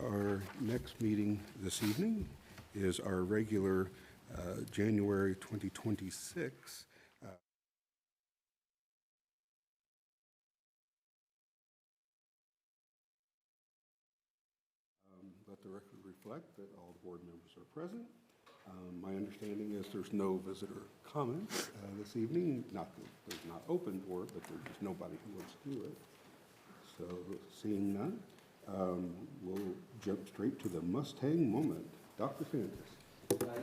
our next meeting this evening is our regular January 2026 let the record reflect that all the board members are present. My understanding is there's no visitor comments this evening. Not that there's not open for it, but there's just nobody who wants to do it. So seeing none, we'll jump straight to the Mustang moment. Dr. Sanders.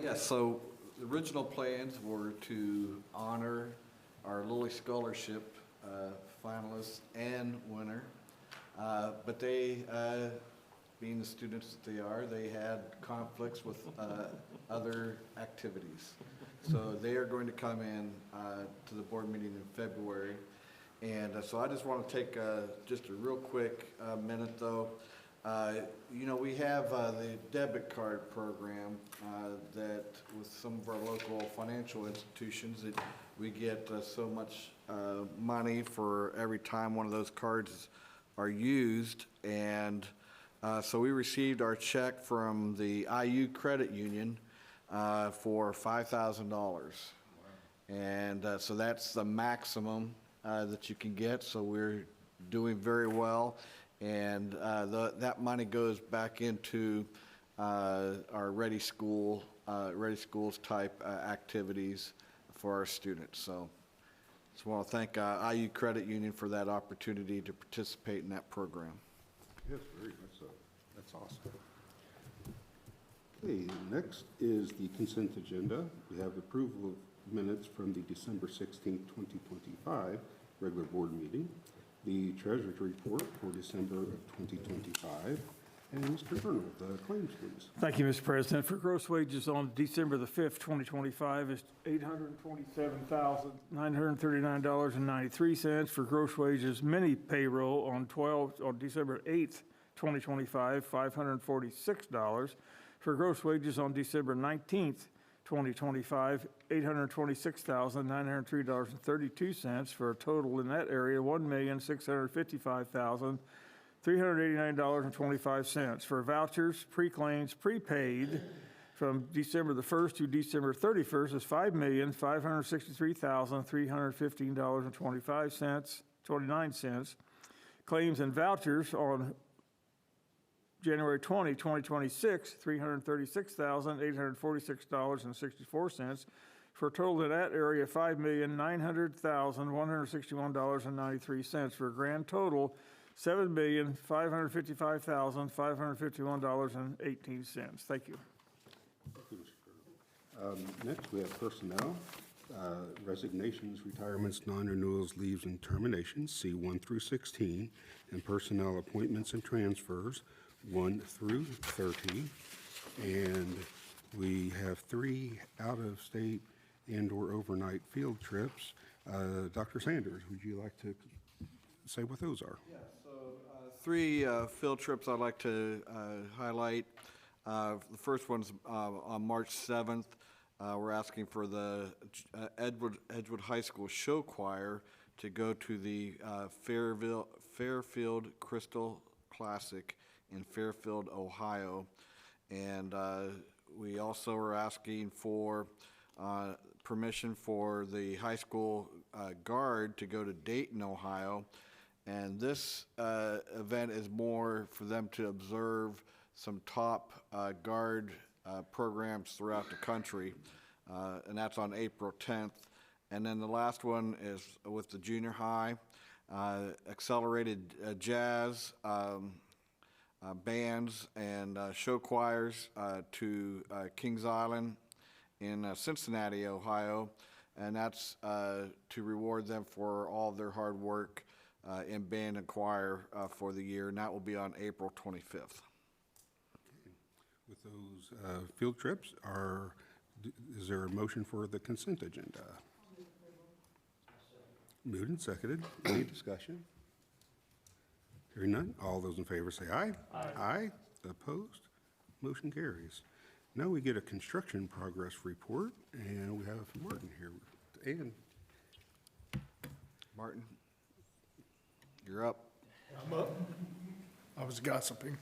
Yes, so the original plans were to honor our Lilly Scholarship finalists and winner, but they, being the students that they are, they had conflicts with other activities. So they are going to come in to the board meeting in February. And so I just want to take just a real quick minute though. You know, we have the debit card program that with some of our local financial institutions that we get so much money for every time one of those cards are used. And so we received our check from the IU Credit Union for $5,000. Wow. And so that's the maximum that you can get. So we're doing very well. And that money goes back into our Ready Schools type activities for our students. So just want to thank IU Credit Union for that opportunity to participate in that program. Yes, very much so. That's awesome. Okay, next is the consent agenda. We have approval of minutes from the December 16th, 2025 regular board meeting, the treasurer's report for December of 2025, and Mr. Colonel, the claims, please. Thank you, Mr. President. For gross wages on December the 5th, 2025 is $827,939.93. For gross wages mini payroll on December 8th, 2025, $546. For gross wages on December 19th, 2025, $826,903.32, for a total in that area $1,655,389.25. For vouchers, pre-claims, prepaid from December the 1st to December 31st is $5,563,315.29. Claims and vouchers on January 20, 2026, $336,846.64, for a total in that area of $5,900,161.93, for a grand total $7,555,551.18. Thank you. Thank you, Mr. Colonel. Next, we have personnel, resignations, retirements, non-renewals, leaves, and terminations, C1 through 16, and personnel appointments and transfers, 1 through 30, and we have 3 out-of-state and/or overnight field trips. Dr. Sanders, would you like to say what those are? Yeah, so 3 field trips I'd like to highlight. The first one's on March 7th. We're asking for the Edgewood High School show choir to go to the Fairfield Crystal Classic in Fairfield, Ohio. And we also are asking for permission for the high school guard to go to Dayton, Ohio. And this event is more for them to observe some top guard programs throughout the country. And that's on April 10th. And then the last one is with the junior high, accelerated jazz, bands and show choirs to Kings Island in Cincinnati, Ohio, and that's to reward them for all their hard work in band and choir for the year, and that will be on April 25th. Okay. With those field trips, is there a motion for the consent agenda? Moved and seconded. Any discussion? Hearing none, all those in favor say aye. Aye. Aye. Opposed? Motion carries. Now we get a construction progress report, and we have Martin here. And Martin, you're up. I'm up. I was gossiping.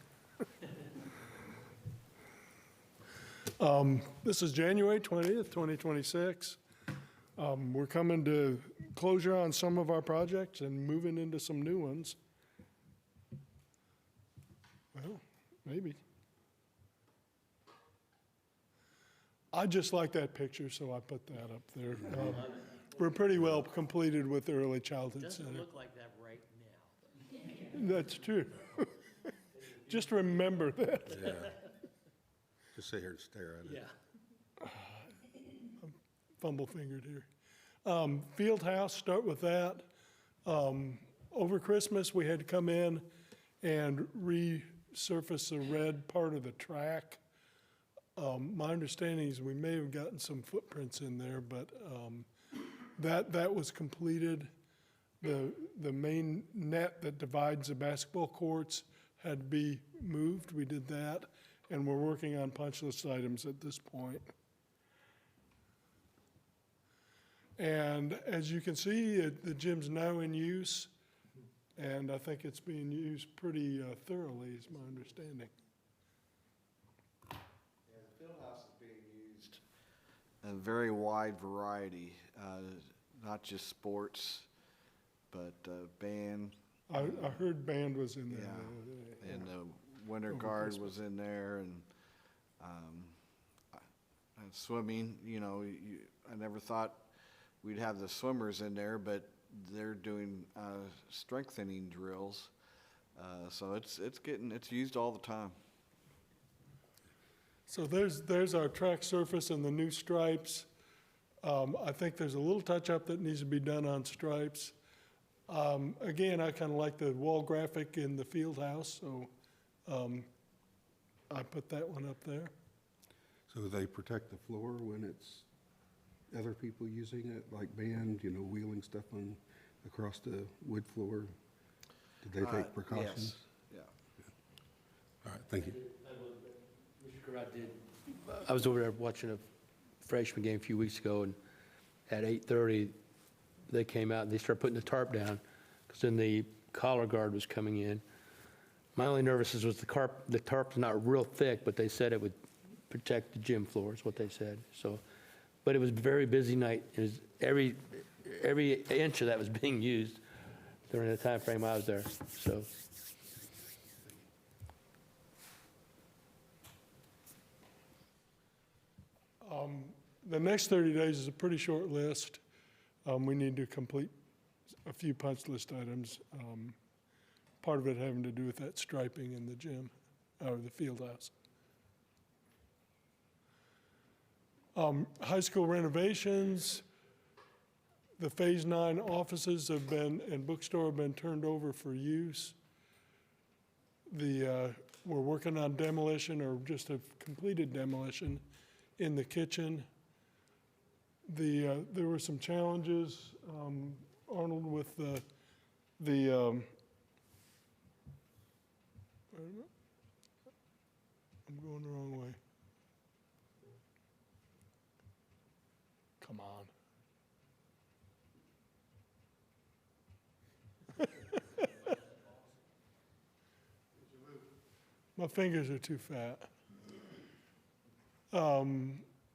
This is January 20th, 2026. We're coming to closure on some of our projects and moving into some new ones. Well, maybe. I just like that picture, so I put that up there. We're pretty well completed with the Early Childhood Doesn't Center. look like that right now. That's true. Just remember that. Yeah. Just sit here and stare at it. Yeah. Fumble fingered here. Field house, start with that. Over Christmas, we had to come in and resurface the red part of the track. My understanding is we may have gotten some footprints in there, but that was completed. The main net that divides the basketball courts had to be moved. We did that, and we're working on punch list items at this point. And as you can see, the gym's now in use, and I think it's being used pretty thoroughly, is my understanding. Yeah, the field house is being used a very wide variety, not just sports, but band, I heard band was in there. yeah, and the winter guard was in there, and swimming. You know, I never thought we'd have the swimmers in there, but they're doing strengthening drills, so it's used all the time. So there's our track surface and the new stripes. I think there's a little touch-up that needs to be done on stripes. Again, I kind of like the wall graphic in the field house, so I put that one up there. So they protect the floor when it's other people using it, like band, wheeling stuff across the wood floor? Did they take precautions? Yes, yeah. All right, thank you. Mr. Carrot did. I was over there watching a freshman game a few weeks ago, and at 8:30, they came out and they started putting the tarp down, because then the collar guard was coming in. My only nervousness was the tarp's not real thick, but they said it would protect the gym floor, is what they said. So, but it was a very busy night. It was every inch of that was being used during the time frame I was there. So. The next 30 days is a pretty short list. We need to complete a few punch list items. Part of it having to do with that striping in the gym, or the field house. High school renovations, the Phase 9 offices and bookstore have been turned over for use. We're working on demolition, or just have completed demolition in the kitchen. There were some challenges, Arnold, with the wait a minute. I'm going the wrong way. Come on. My fingers are too fat.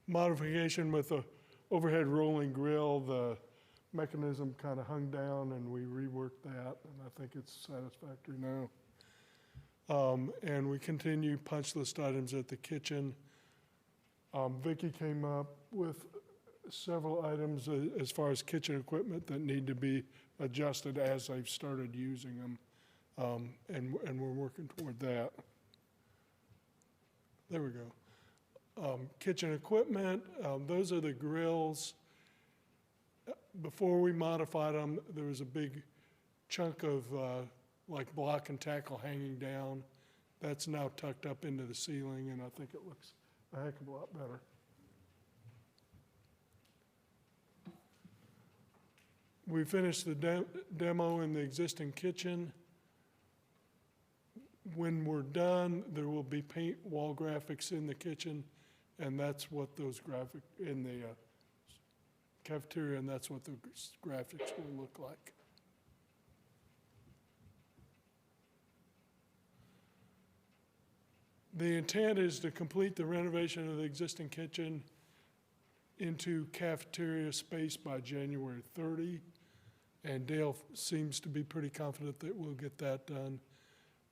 Modification with the overhead rolling grill, the mechanism kind of hung down, and we reworked that, and I think it's satisfactory now. And we continue punch list items at the kitchen. Vicki came up with several items as far as kitchen equipment that need to be adjusted as they've started using them, and we're working toward that. There we go. Kitchen equipment, those are the grills. Before we modified them, there was a big chunk of like block and tackle hanging down. That's now tucked up into the ceiling, and I think it looks a heck of a lot better. We finished the demo in the existing kitchen. When we're done, there will be paint wall graphics in the kitchen, and that's what those in the cafeteria, and that's what the graphics will look like. The intent is to complete the renovation of the existing kitchen into cafeteria space by January 30. And Dale seems to be pretty confident that we'll get that done.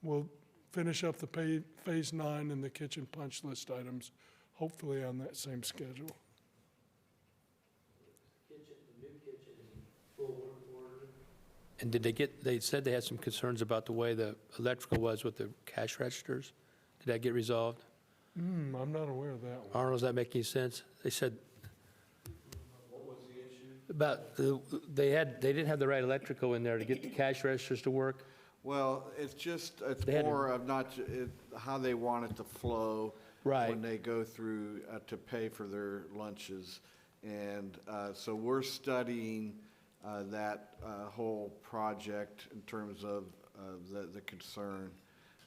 We'll finish up the Phase 9 and the kitchen punch list items, hopefully on that same schedule. And they said they had some concerns about the way the electrical was with the cash registers. Did that get resolved? I'm not aware of that one. Arnold, does that make any sense? They said. What was the issue? About, they didn't have the right electrical in there to get the cash registers to work. Well, it's They had to- more of how they want it to flow. Right. When they go through to pay for their lunches. And so we're studying that whole project in terms of the concern.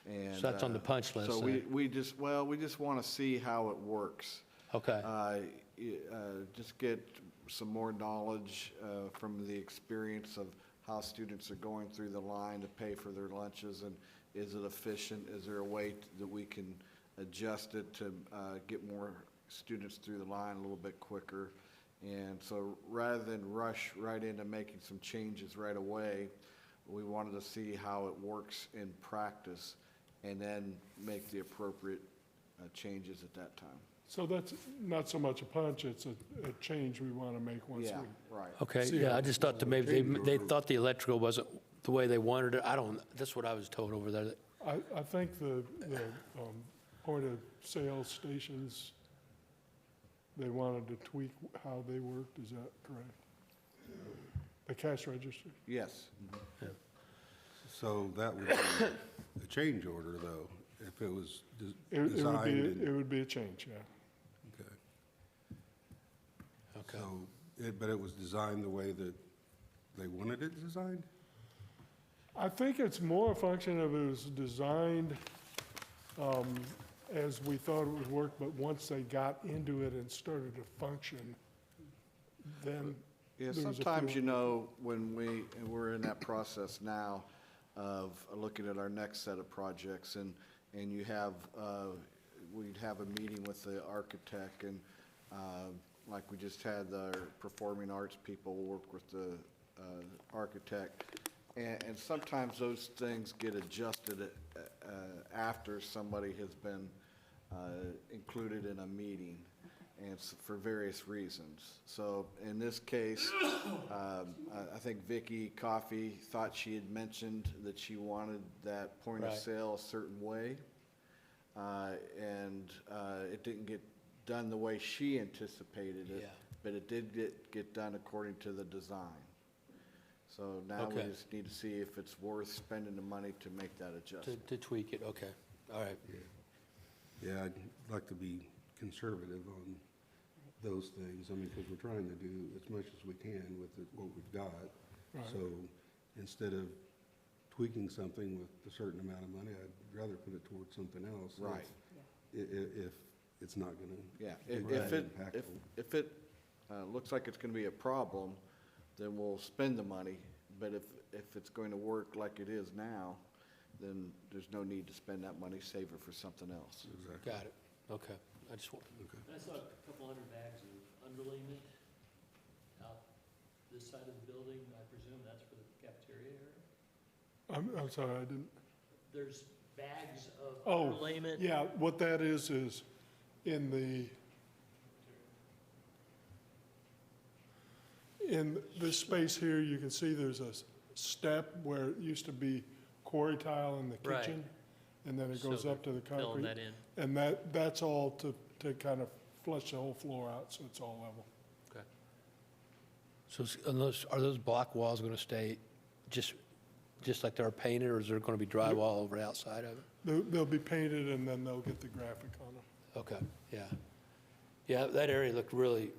And So that's on the punch list, So then? we just want to see how it works. Okay. Just get some more knowledge from the experience of how students are going through the line to pay for their lunches, and is it efficient? Is there a way that we can adjust it to get more students through the line a little bit quicker? And so rather than rush right into making some changes right away, we wanted to see how it works in practice and then make the appropriate changes at that time. So that's not so much a punch, it's a change we want to make once Yeah, we. right. Okay, See yeah, how- I just thought that maybe they thought the electrical wasn't the way they wanted it. That's what I was told over there. I think the point of sale stations, they wanted to tweak how they worked, is that correct? The cash register? Yes. So that would be a change order, though, if it was It designed. would be a change, yeah. Okay. Okay. So, but it was designed the way that they wanted it designed? I think it's more a function of it was designed as we thought it would work, but once they got into it and started to function, then Yeah, there was a sometimes, feeling- when we're in that process now of looking at our next set of projects, and you have, we'd have a meeting with the architect, and like we just had our performing arts people work with the architect, and sometimes those things get adjusted after somebody has been included in a meeting, and for various reasons. So in this case, I think Vicky Coffey thought she had mentioned that she wanted that point of Right. sale a certain way. And it didn't get done the way she anticipated it, Yeah. but it did get done according to the design. So now we Okay. just need to see if it's worth spending the money to make that adjustment. To tweak it, okay, all right. Yeah, I'd like to be conservative on those things, I mean, because we're trying to do as much as we can with what we've got. Right. So instead of tweaking something with a certain amount of money, I'd rather put it towards something else. Right. If it's not gonna Yeah, be if very it, impactful. if it looks like it's gonna be a problem, then we'll spend the money. But if it's going to work like it is now, then there's no need to spend that money, save it for something else. Exactly. Got it, okay. I just want, I saw a couple hundred bags of underlayment out this side of the building. I presume that's for the cafeteria area? I'm sorry, I didn't. There's bags of Oh, underlayment? yeah, what that is in this space here, you can see there's a step where it used to be quarry tile in the Right. kitchen, and then it goes So up to the Filling concrete. that in. And that's all to kind of flush the whole floor out, so it's all level. okay. So are those block walls going to stay just like they're painted, or is there going to be drywall over the outside of it? They'll be painted, and then they'll get the graphic on them. Okay, yeah. Yeah, that area looked really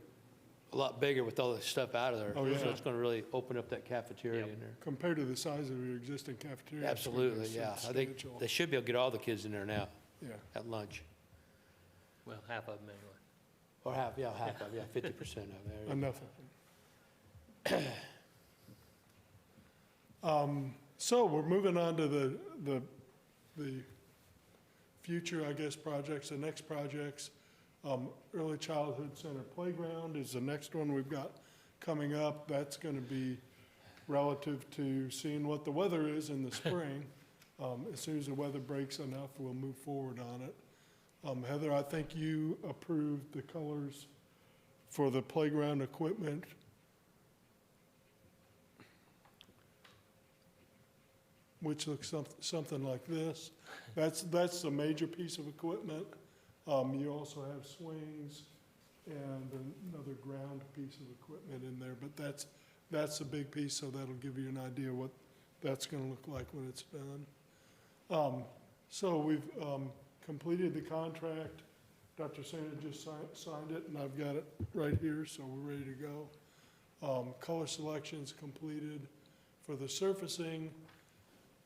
a lot bigger with all the stuff out of there. Oh, yeah. So it's going to really open up that cafeteria in there. Compared to the size of your existing cafeteria. it's gonna be Absolutely, yeah. I think substantial. they should be able to get all the kids in there now Yeah. at lunch. Well, half of them anyway. Or half of, yeah, 50% of it. Enough of them. So we're moving on to the future, I guess, projects, the next projects, Early Childhood Center Playground is the next one we've got coming up. That's going to be relative to seeing what the weather is in the spring. As soon as the weather breaks enough, we'll move forward on it. Heather, I think you approved the colors for the playground equipment. Which looks something like this. That's the major piece of equipment. You also have swings and another ground piece of equipment in there, but that's a big piece, so that'll give you an idea what that's gonna look like when it's done. So we've completed the contract. Dr. Santa just signed it, and I've got it right here, so we're ready to go. Color selection's completed for the surfacing.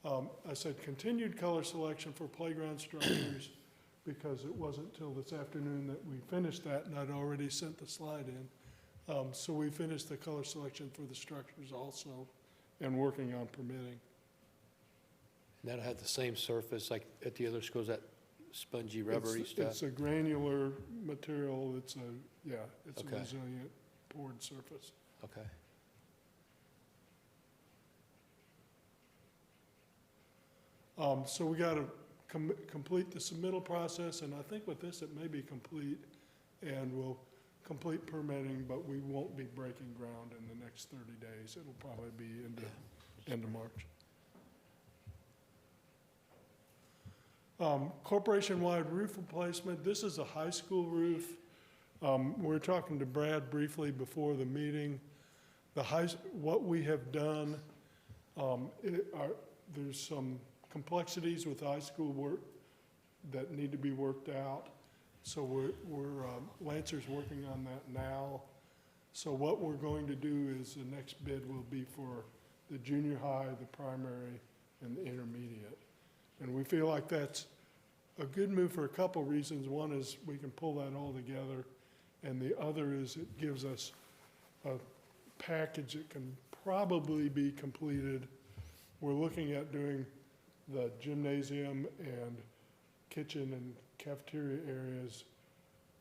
I said continued color selection for playground structures because it wasn't till this afternoon that we finished that, and I'd already sent the slide in. So we finished the color selection for the structures also, and working on permitting. That'll have the same surface like at the other schools, that spongy, rubbery stuff? It's a granular material. It's a Okay. resilient poured surface. Okay. So we got to complete the submittal process, and I think with this, it may be complete, and we'll complete permitting, but we won't be breaking ground in the next 30 days. It'll probably be end of March. Corporation-wide roof replacement. This is a high school roof. We were talking to Brad briefly before the meeting. What we have done, there's some complexities with high school work that need to be worked out. So Lancer's working on that now. So what we're going to do is the next bid will be for the junior high, the primary, and the intermediate. And we feel like that's a good move for a couple reasons. One is we can pull that all together, and the other is it gives us a package that can probably be completed. We're looking at doing the gymnasium and kitchen and cafeteria areas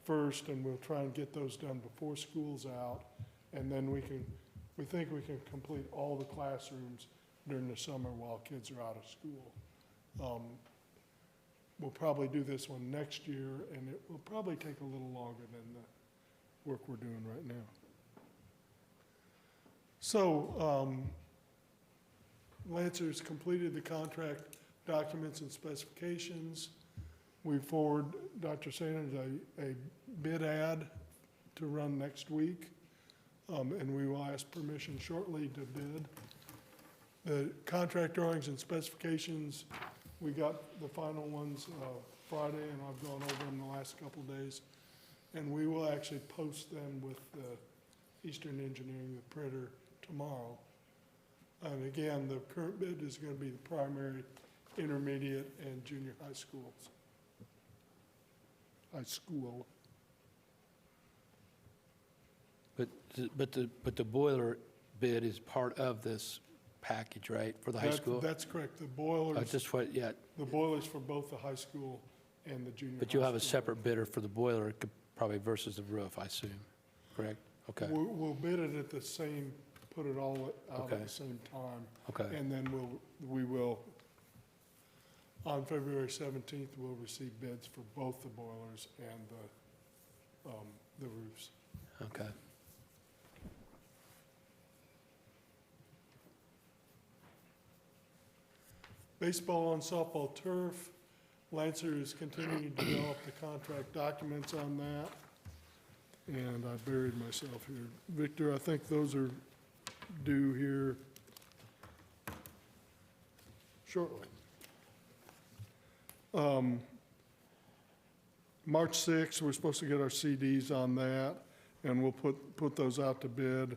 first, and we'll try and get those done before school's out. And then we think we can complete all the classrooms during the summer while kids are out of school. We'll probably do this one next year, and it will probably take a little longer than the work we're doing right now. So, Lancer's completed the contract documents and specifications. We forward Dr. Sanders a bid ad to run next week, and we will ask permission shortly to bid. The contract drawings and specifications, we got the final ones Friday, and I've gone over them the last couple of days. And we will actually post them with Eastern Engineering, the printer, tomorrow. And again, the current bid is going to be the primary, intermediate, and junior high schools. High school. But the boiler bid is part of this package, right, for the high school? That's correct. The boilers. Just what, yeah. The boilers for both the high school and the junior high But you'll have a school. separate bidder for the boiler, probably versus the roof, I assume, correct? Okay, We'll bid it at the same, put it all out Okay. at the same time. okay, And then we will, on February 17th, we'll receive bids for both the boilers and the roofs. okay. Baseball and softball turf, Lancer is continuing to develop the contract documents on that. And I buried myself here. Victor, I think those are due here shortly. March 6th, we're supposed to get our CDs on that, and we'll put those out to bid.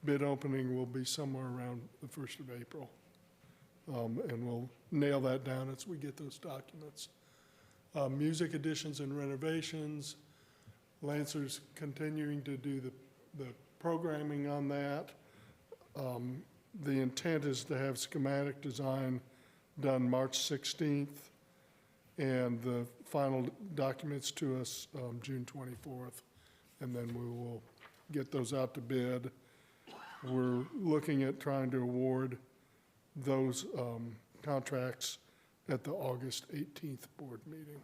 Bid opening will be somewhere around the 1st of April. And we'll nail that down as we get those documents. Music additions and renovations, Lancer's continuing to do the programming on that. The intent is to have schematic design done March 16th, and the final documents to us June 24th, and then we will get those out to bid. We're looking at trying to award those contracts at the August 18th board meeting.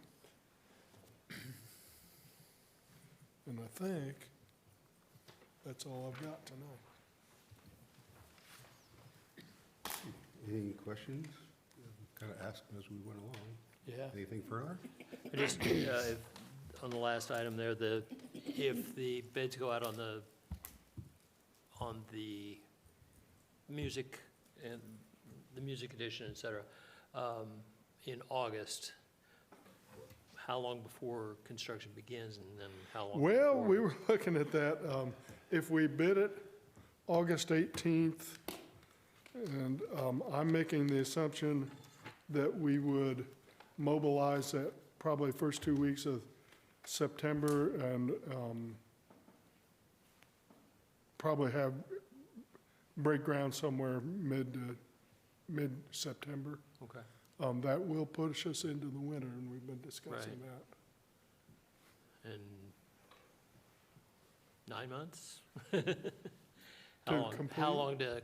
And I think that's all I've got tonight. Any questions? Kind of asked them as we went along. Yeah. Anything further? Just, on the last item there, if the bids go out on the music and the music edition, et cetera, in August, how long before construction begins, and then how long? Well, before- we were looking at that. If we bid it August 18th, and I'm making the assumption that we would mobilize that probably first 2 weeks of September and probably have break ground somewhere mid-September. Okay. That will push us into the winter, and we've been discussing Right. that. In 9 months? To How complete? long to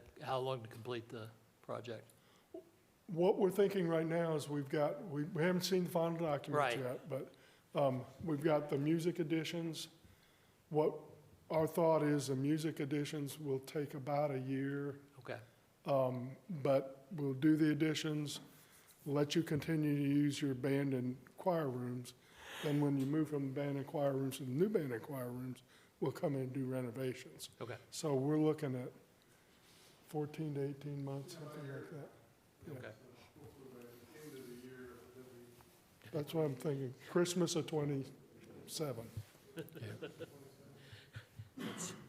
complete the project? What we're thinking right now is we haven't seen the final documents Right. yet, but we've got the music editions. What our thought is, the music editions will take about a year, Okay, but we'll do the editions, let you continue to use your band and choir rooms. Then when you move from the band and choir rooms to the new band and choir rooms, we'll come in and do renovations. okay, So we're looking at 14 to 18 months, something like that. Yeah. okay. That's what I'm thinking, Christmas of '27.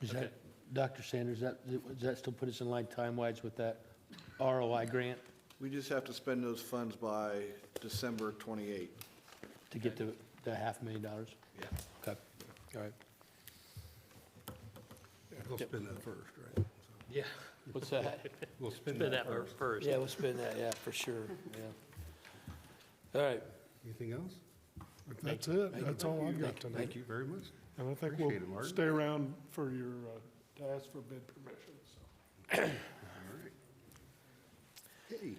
Is that, Dr. Sanders, does that still put us in line time-wise with that ROI grant We just have to spend those funds by December 28th. to get the $500,000? Yeah. Okay, all right. We'll spend that first, right? Yeah, What's that? We'll spend spend that that first. first. Yeah, we'll spend that, yeah, for sure, yeah. All right, Anything else? That's it, that's all I've got tonight. Thank you very much. And I think we'll Appreciate it, Martin. stay around for your, to ask for bid permission, so. All right. Okay.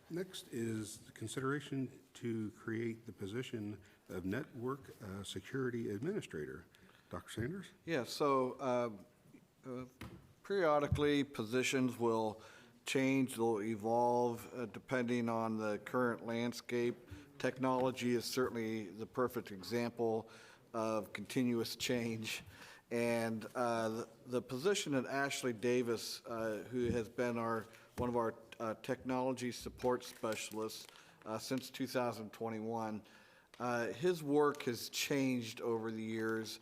Next is consideration to create the position of Network Security Administrator. Dr. Sanders? Yeah, so periodically, positions will change, they'll evolve depending on the current landscape. Technology is certainly the perfect example of continuous change. And the position that Ashley Davis, who has been one of our technology support specialists since 2021, his work has changed over the years,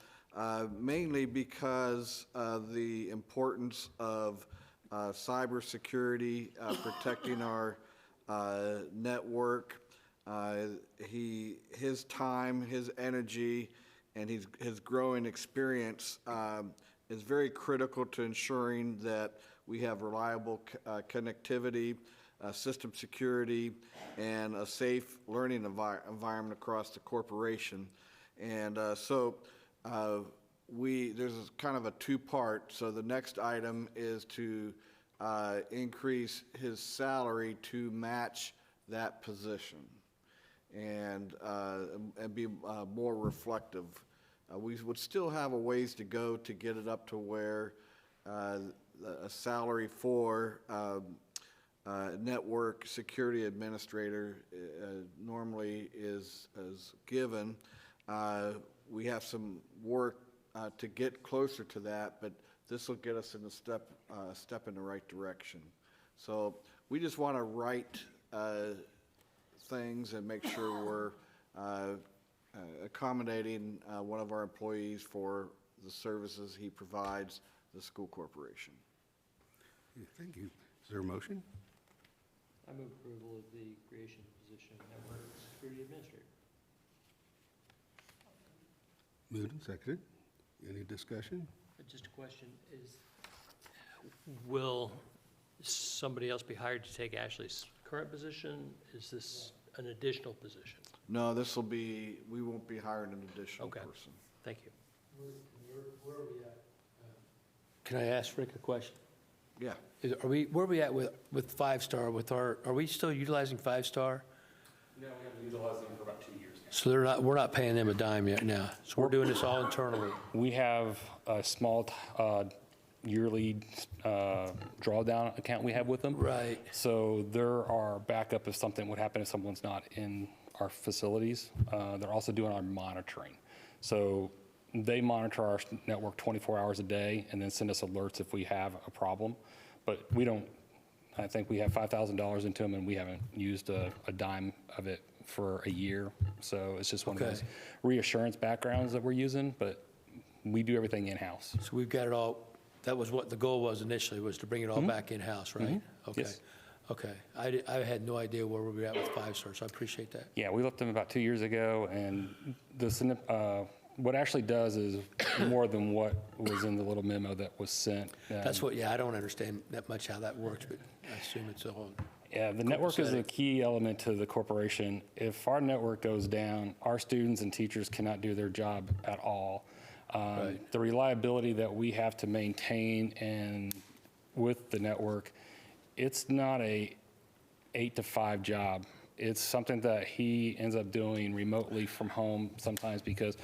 mainly because of the importance of cybersecurity, protecting our network. His time, his energy, and his growing experience is very critical to ensuring that we have reliable connectivity, system security, and a safe learning environment across the corporation. And so there's kind of a two-part. So the next item is to increase his salary to match that position and be more reflective. We would still have a ways to go to get it up to where a salary for network security administrator normally is given. We have some work to get closer to that, but this will get us in a step in the right direction. So we just want to write things and make sure we're accommodating one of our employees for the services he provides the school corporation. Thank you. Is there a motion? I move approval of the creation of the position of Network Security Administrator. Moved and seconded. Any discussion? Just a question, will somebody else be hired to take Ashley's current position? Is this an additional position? No, this will be, we won't be hiring an additional Okay. person. Thank you. Where are we at? Can I ask Rick a question? Yeah. Where are we at with Five Star, are we still utilizing Five Star? No, we haven't utilized them for about 2 years now. So we're not paying them a dime yet now. So we're doing this all internally. We have a small yearly drawdown account we have with them. Right. So they're our backup if something would happen if someone's not in our facilities. They're also doing our monitoring. So they monitor our network 24 hours a day and then send us alerts if we have a problem. But we don't, I think we have $5,000 into them and we haven't used a dime of it for a year. So it's just one of Okay. those reassurance backgrounds that we're using, but we do everything in-house. So we've got it all, that was what the goal was initially, was to bring it all back in-house, right? Okay. Yes. Okay. I had no idea where we were at with Five Star, so I appreciate that. Yeah, we left them about 2 years ago, and what Ashley does is more than what was in the little memo that was sent. That's what, yeah, I don't understand that much how that works, but I assume it's all, Yeah, the network is a setting. key element to the corporation. If our network goes down, our students and teachers cannot do their job at all. Right. The reliability that we have to maintain and with the network, it's not a 8 to 5 job. It's something that he ends up doing remotely from home sometimes because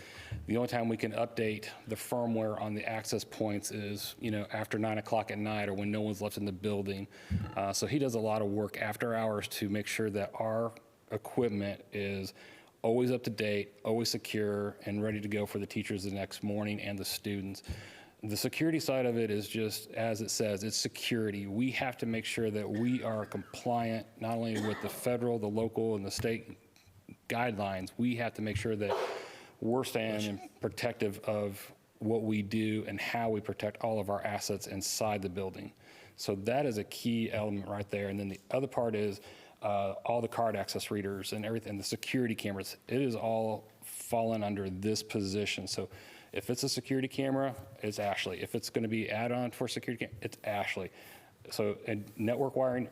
the only time we can update the firmware on the access points is, after 9 o'clock at night or when no one's left in the building. So he does a lot of work after hours to make sure that our equipment is always up to date, always secure, and ready to go for the teachers the next morning and the students. The security side of it is just, as it says, it's security. We have to make sure that we are compliant, not only with the federal, the local, and the state guidelines. We have to make sure that we're staying protective of what we do and how we protect all of our assets inside the building. So that is a key element right there. And then the other part is all the card access readers and everything, the security cameras. It is all fallen under this position. So if it's a security camera, it's Ashley. If it's going to be add-on for security camera, it's Ashley. So, and network wiring,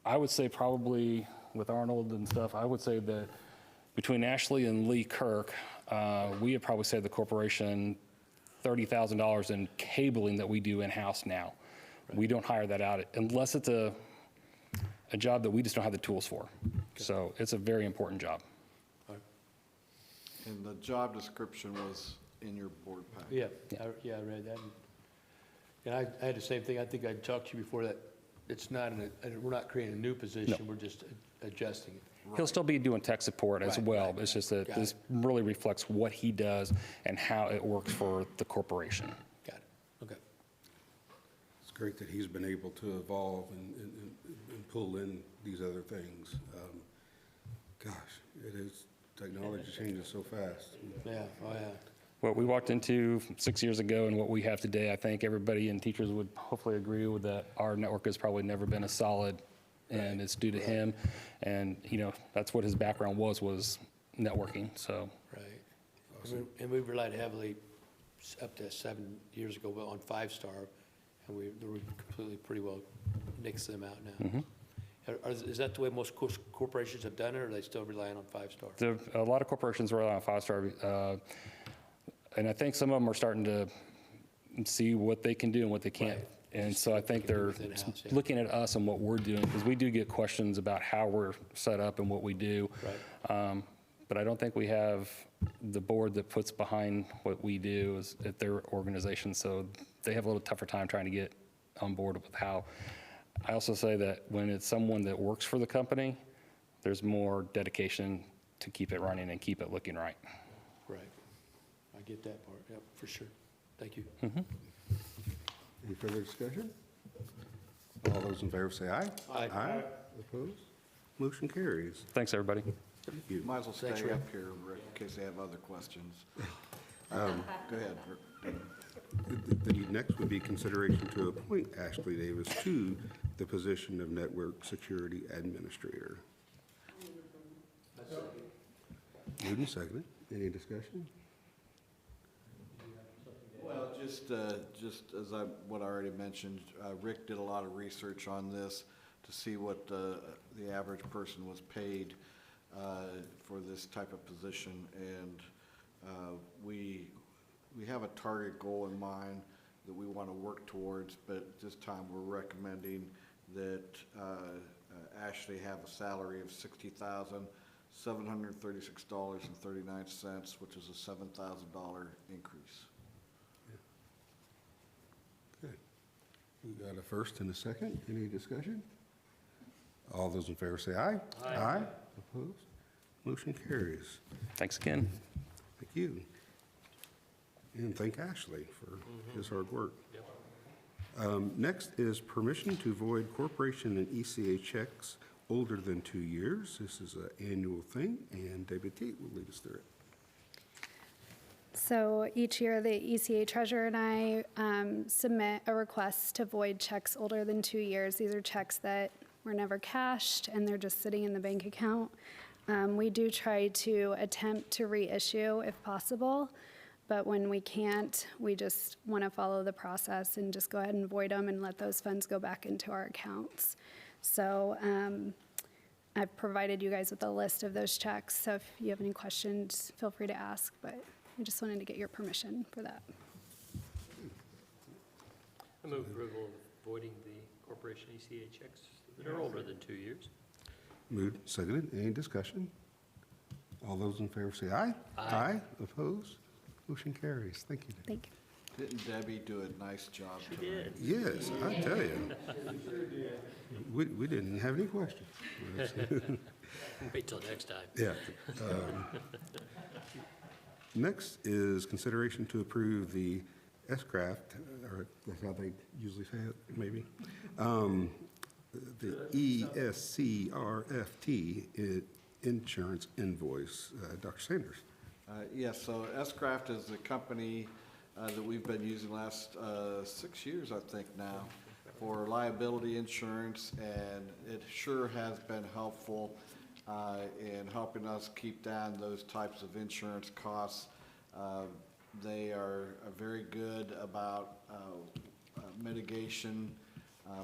I would say probably with Arnold and stuff, I would say that between Ashley and Lee Kirk, we would probably say the corporation $30,000 in cabling that we do in-house now. We don't hire that out unless it's a job that we just don't have the tools for. So it's a very important job. And the job description was in your board pack. yeah, I read that. And I had the same thing. I think I talked to you before that it's not, we're not creating a new position, we're just adjusting it. He'll still be doing tech support as Right, well. right, But it's just that got this really reflects what he does and how it works for the corporation. Got it, okay. It's great that he's been able to evolve and pull in these other things. Gosh, it is, technology changes so fast. Yeah, oh, yeah. What we walked into 6 years ago and what we have today, I think everybody and teachers would hopefully agree with that. Our network has probably never been as solid, and it's due to him. And, that's what his background was networking, so. Right. And we relied heavily up to 7 years ago on Five Star, and we completely pretty well nixed them out now. Is that the way most corporations have done it, or are they still relying on Five Star? A lot of corporations rely on 5-star, and I think some of them are starting to see what they can do and what they can't. Right. And so I think they're Within house, yeah. looking at us and what we're doing, because we do get questions about how we're set up and what we do. Right. But I don't think we have the board that puts behind what we do at their organization, so they have a little tougher time trying to get on board with how. I also say that when it's someone that works for the company, there's more dedication to keep it running and keep it looking right. Right. I get that part, yep, for sure. Thank you. Any further discussion? All those in favor say aye. Aye. Aye. Opposed? Motion carries. Thanks, everybody. Thank you. Might as well Thanks, stay Rick. up here, Rick, in case they have other questions. Go ahead, Rick. The next would be consideration to appoint Ashley Davis to the position of Network Security Administrator. Moved and seconded. Any discussion? Well, just as what I already mentioned, Rick did a lot of research on this to see what the average person was paid for this type of position, and we have a target goal in mind that we want to work towards, but at this time we're recommending that Ashley have a salary of $60,736.39, which is a $7,000 increase. Okay. We got a first and a second. Any discussion? All those in favor say aye. Aye. Opposed? Motion carries. Thanks again. Thank you. And thank Ashley for his hard work. Yep. Next is permission to void corporation and ECA checks older than 2 years. This is an annual thing, and David Tate will lead us through it. So each year, the ECA treasurer and I submit a request to void checks older than 2 years. These are checks that were never cashed, and they're just sitting in the bank account. We do try to attempt to reissue if possible, but when we can't, we just want to follow the process and just go ahead and void them and let those funds go back into our accounts. So I've provided you guys with a list of those checks, so if you have any questions, feel free to ask, but I just wanted to get your permission for that. I move approval of voiding the corporation ECA checks that are older than 2 years. Moved, seconded. Any discussion? All those in favor say aye. Aye. Opposed? Motion carries. Thank you. Thank you. Didn't Debbie do a nice job She tonight? did. Yes, I tell you. We didn't have any questions. Wait till next time. Yeah. Next is consideration to approve the S-Craft, or that's how they usually say it, maybe. The ESCRFT insurance invoice. Dr. Sanders. Yes, so S-Craft is the company that we've been using the last 6 years, I think now, for liability insurance, and it sure has been helpful in helping us keep down those types of insurance costs. They are very good about mitigation,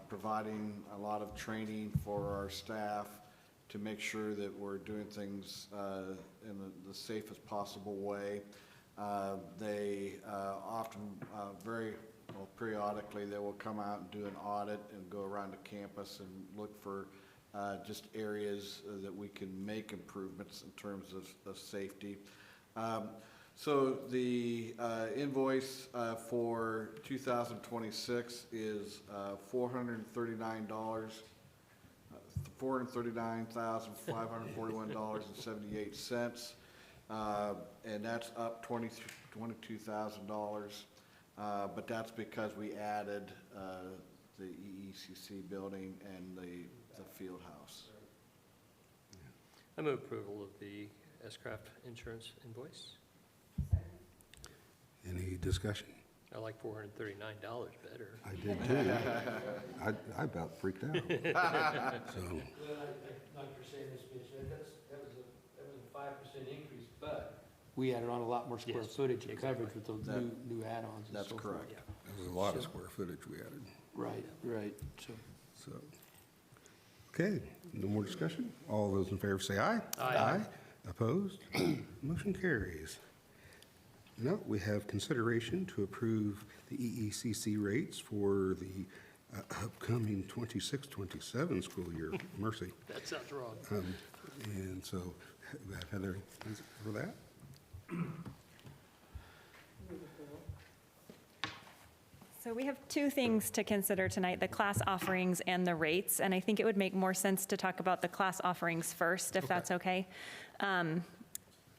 providing a lot of training for our staff to make sure that we're doing things in the safest possible way. They often, periodically, they will come out and do an audit and go around the campus and look for just areas that we can make improvements in terms of safety. So the invoice for 2026 is $439,541.78, and that's up $22,000. But that's because we added the EECC building and the field house. I move approval of the S-Craft insurance invoice. Any discussion? I like $439 better. I did too. I about freaked out. So, Well, like you're saying, Ms. Mitchell, that was a 5% increase, but we added on a lot more square Yes, footage and exactly. coverage with those new add-ons and That's so forth. correct. there was a lot of square footage we added. Right, right. So, okay, no more discussion? All those in favor say aye. Aye. Opposed? Motion carries. Now, we have consideration to approve the EECC rates for the upcoming 26-27 school year. Mercy. That sounds wrong. And so, Heather, for that? So we have two things to consider tonight, the class offerings and the rates. And I think it would make more sense to talk about the class offerings first, if that's okay.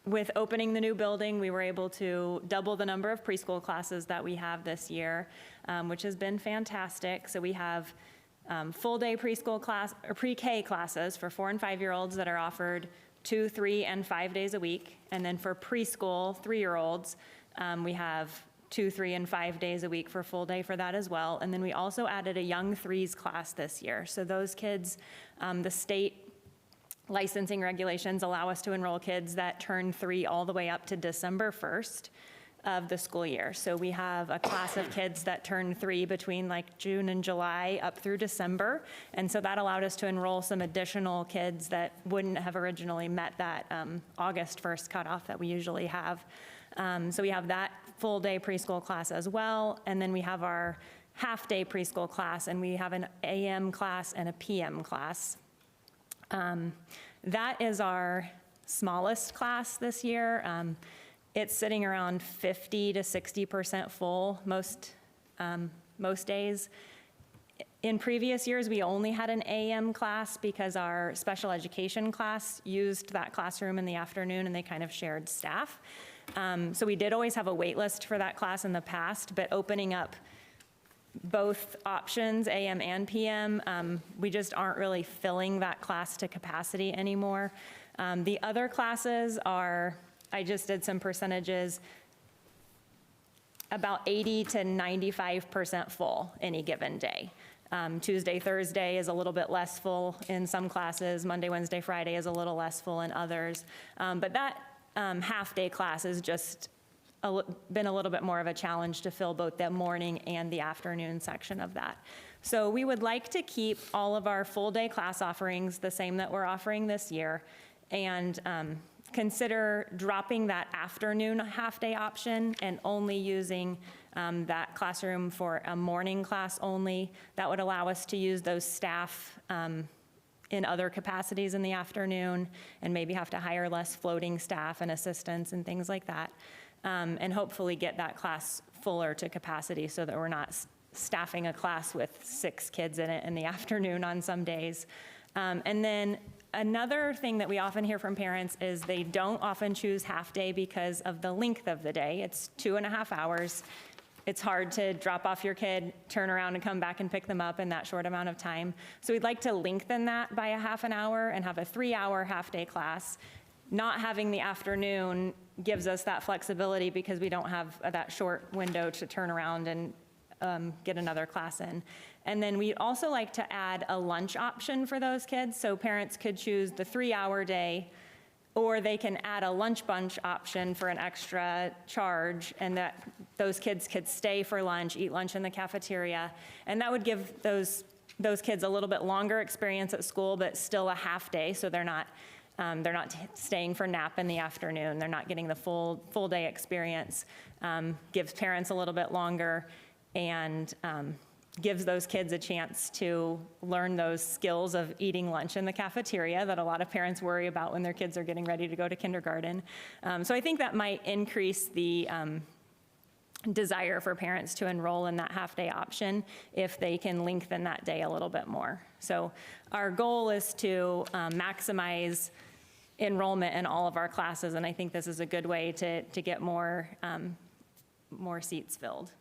With opening the new building, we were able to double the number of preschool classes that we have this year, which has been fantastic. So we have full-day preschool class, or pre-K classes for 4 and 5-year-olds that are offered 2, 3, and 5 days a week. And then for preschool 3-year-olds, we have 2, 3, and 5 days a week for full day for that as well. And then we also added a young threes class this year. So those kids, the state licensing regulations allow us to enroll kids that turn 3 all the way up to December 1st. of the school year. So we have a class of kids that turn 3 between like June and July up through December. And so that allowed us to enroll some additional kids that wouldn't have originally met that August 1st cutoff that we usually have. So we have that full-day preschool class as well. And then we have our half-day preschool class, and we have an AM class and a PM class. That is our smallest class this year. It's sitting around 50 to 60% full most days. In previous years, we only had an AM class because our special education class used that classroom in the afternoon, and they kind of shared staff. So we did always have a wait list for that class in the past, but opening up both options, AM and PM, we just aren't really filling that class to capacity anymore. The other classes are, I just did some percentages, about 80 to 95% full any given day. Tuesday, Thursday is a little bit less full in some classes. Monday, Wednesday, Friday is a little less full in others. But that half-day class has just been a little bit more of a challenge to fill both the morning and the afternoon section of that. So we would like to keep all of our full-day class offerings the same that we're offering this year, and consider dropping that afternoon half-day option and only using that classroom for a morning class only. That would allow us to use those staff in other capacities in the afternoon, and maybe have to hire less floating staff and assistants and things like that, and hopefully get that class fuller to capacity so that we're not staffing a class with 6 kids in it in the afternoon on some days. And then another thing that we often hear from parents is they don't often choose half-day because of the length of the day. It's 2.5 hours. It's hard to drop off your kid, turn around and come back and pick them up in that short amount of time. So we'd like to lengthen that by a half an hour and have a 3-hour half-day class. Not having the afternoon gives us that flexibility because we don't have that short window to turn around and get another class in. And then we'd also like to add a lunch option for those kids. So parents could choose the 3-hour day, or they can add a lunch bunch option for an extra charge, and that those kids could stay for lunch, eat lunch in the cafeteria. And that would give those kids a little bit longer experience at school, but still a half day, so they're not staying for nap in the afternoon. They're not getting the full day experience. Gives parents a little bit longer, and gives those kids a chance to learn those skills of eating lunch in the cafeteria that a lot of parents worry about when their kids are getting ready to go to kindergarten. So I think that might increase the desire for parents to enroll in that half-day option if they can lengthen that day a little bit more. So our goal is to maximize enrollment in all of our classes, and I think this is a good way to get more seats filled.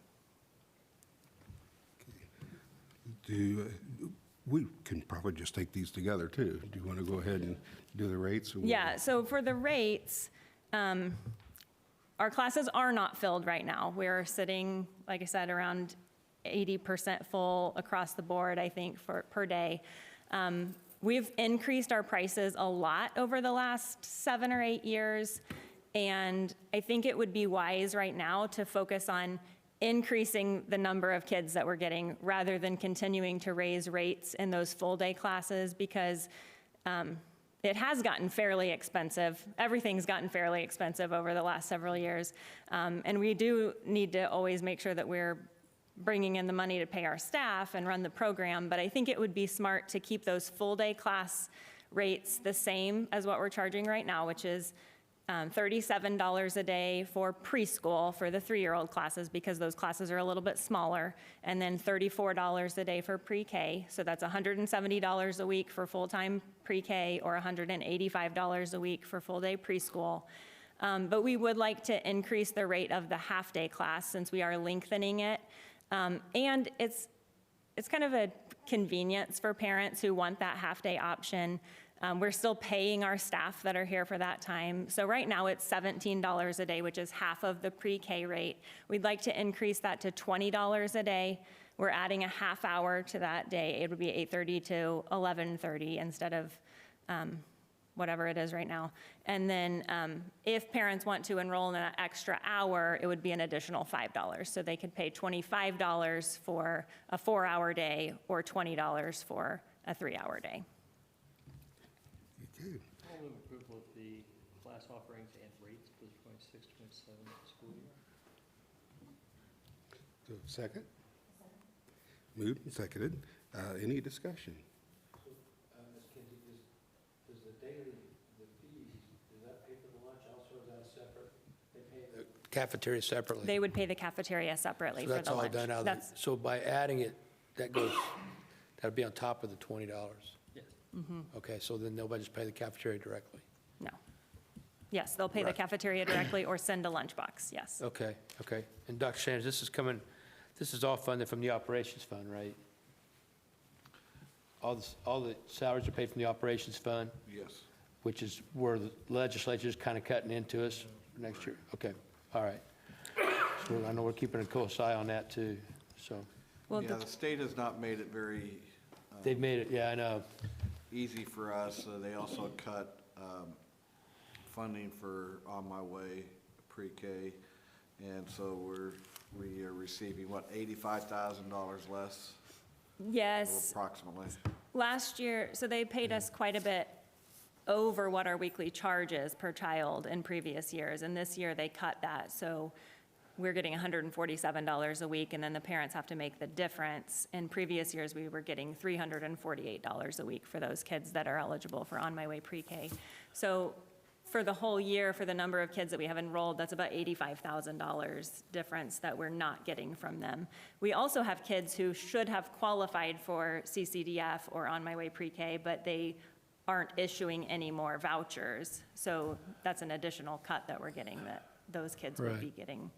We can probably just take these together, too. Do you want to go ahead and do the rates? Yeah, so for the rates, our classes are not filled right now. We're sitting, like I said, around 80% full across the board, I think, per day. We've increased our prices a lot over the last 7 or 8 years, and I think it would be wise right now to focus on increasing the number of kids that we're getting rather than continuing to raise rates in those full-day classes, because it has gotten fairly expensive. Everything's gotten fairly expensive over the last several years, and we do need to always make sure that we're bringing in the money to pay our staff and run the program, but I think it would be smart to keep those full-day class rates the same as what we're charging right now, which is $37 a day for preschool for the 3-year-old classes, because those classes are a little bit smaller, and then $34 a day for pre-K. So that's $170 a week for full-time pre-K, or $185 a week for full-day preschool. But we would like to increase the rate of the half-day class since we are lengthening it. And it's kind of a convenience for parents who want that half-day option. We're still paying our staff that are here for that time. So right now it's $17 a day, which is half of the pre-K rate. We'd like to increase that to $20 a day. We're adding a half hour to that day. It would be 8:30 to 11:30 instead of whatever it is right now. And then if parents want to enroll in an extra hour, it would be an additional $5. So they could pay $25 for a 4-hour day or $20 for a 3-hour day. Okay. I'll move approval of the class offerings and rates for the 26-27 school year. So second? Moved and seconded. Any discussion? Ms. Kinsey, does the daily, the fees, does that pay for the lunch also, or is that separate? They pay the cafeteria separately? They would pay the cafeteria separately So for that's the all lunch. done out of, That's- so by adding it, that goes, that'd be on top of the $20? Yes. Okay, so then they'll just pay the cafeteria directly? No. Yes, they'll pay the Right. cafeteria directly or send a lunchbox, yes. Okay, okay. And Dr. Sanders, this is all funded from the operations fund, right? All the salaries are paid from the operations fund, Yes. which is where the legislature is kind of cutting into us for next year? Okay, all right. So I know we're keeping a close eye on that too, so. Well, Yeah, the state has not made it very They've made it, yeah, I know. easy for us. They also cut funding for On My Way pre-K. And so we are receiving, what, $85,000 less Yes, approximately? last year, so they paid us quite a bit over what our weekly charge is per child in previous years, and this year they cut that, so we're getting $147 a week, and then the parents have to make the difference. In previous years, we were getting $348 a week for those kids that are eligible for On My Way pre-K. So for the whole year, for the number of kids that we have enrolled, that's about $85,000 difference that we're not getting from them. We also have kids who should have qualified for CCDF or On My Way pre-K, but they aren't issuing any more vouchers. So that's an additional cut that we're getting, that those kids would be Right. getting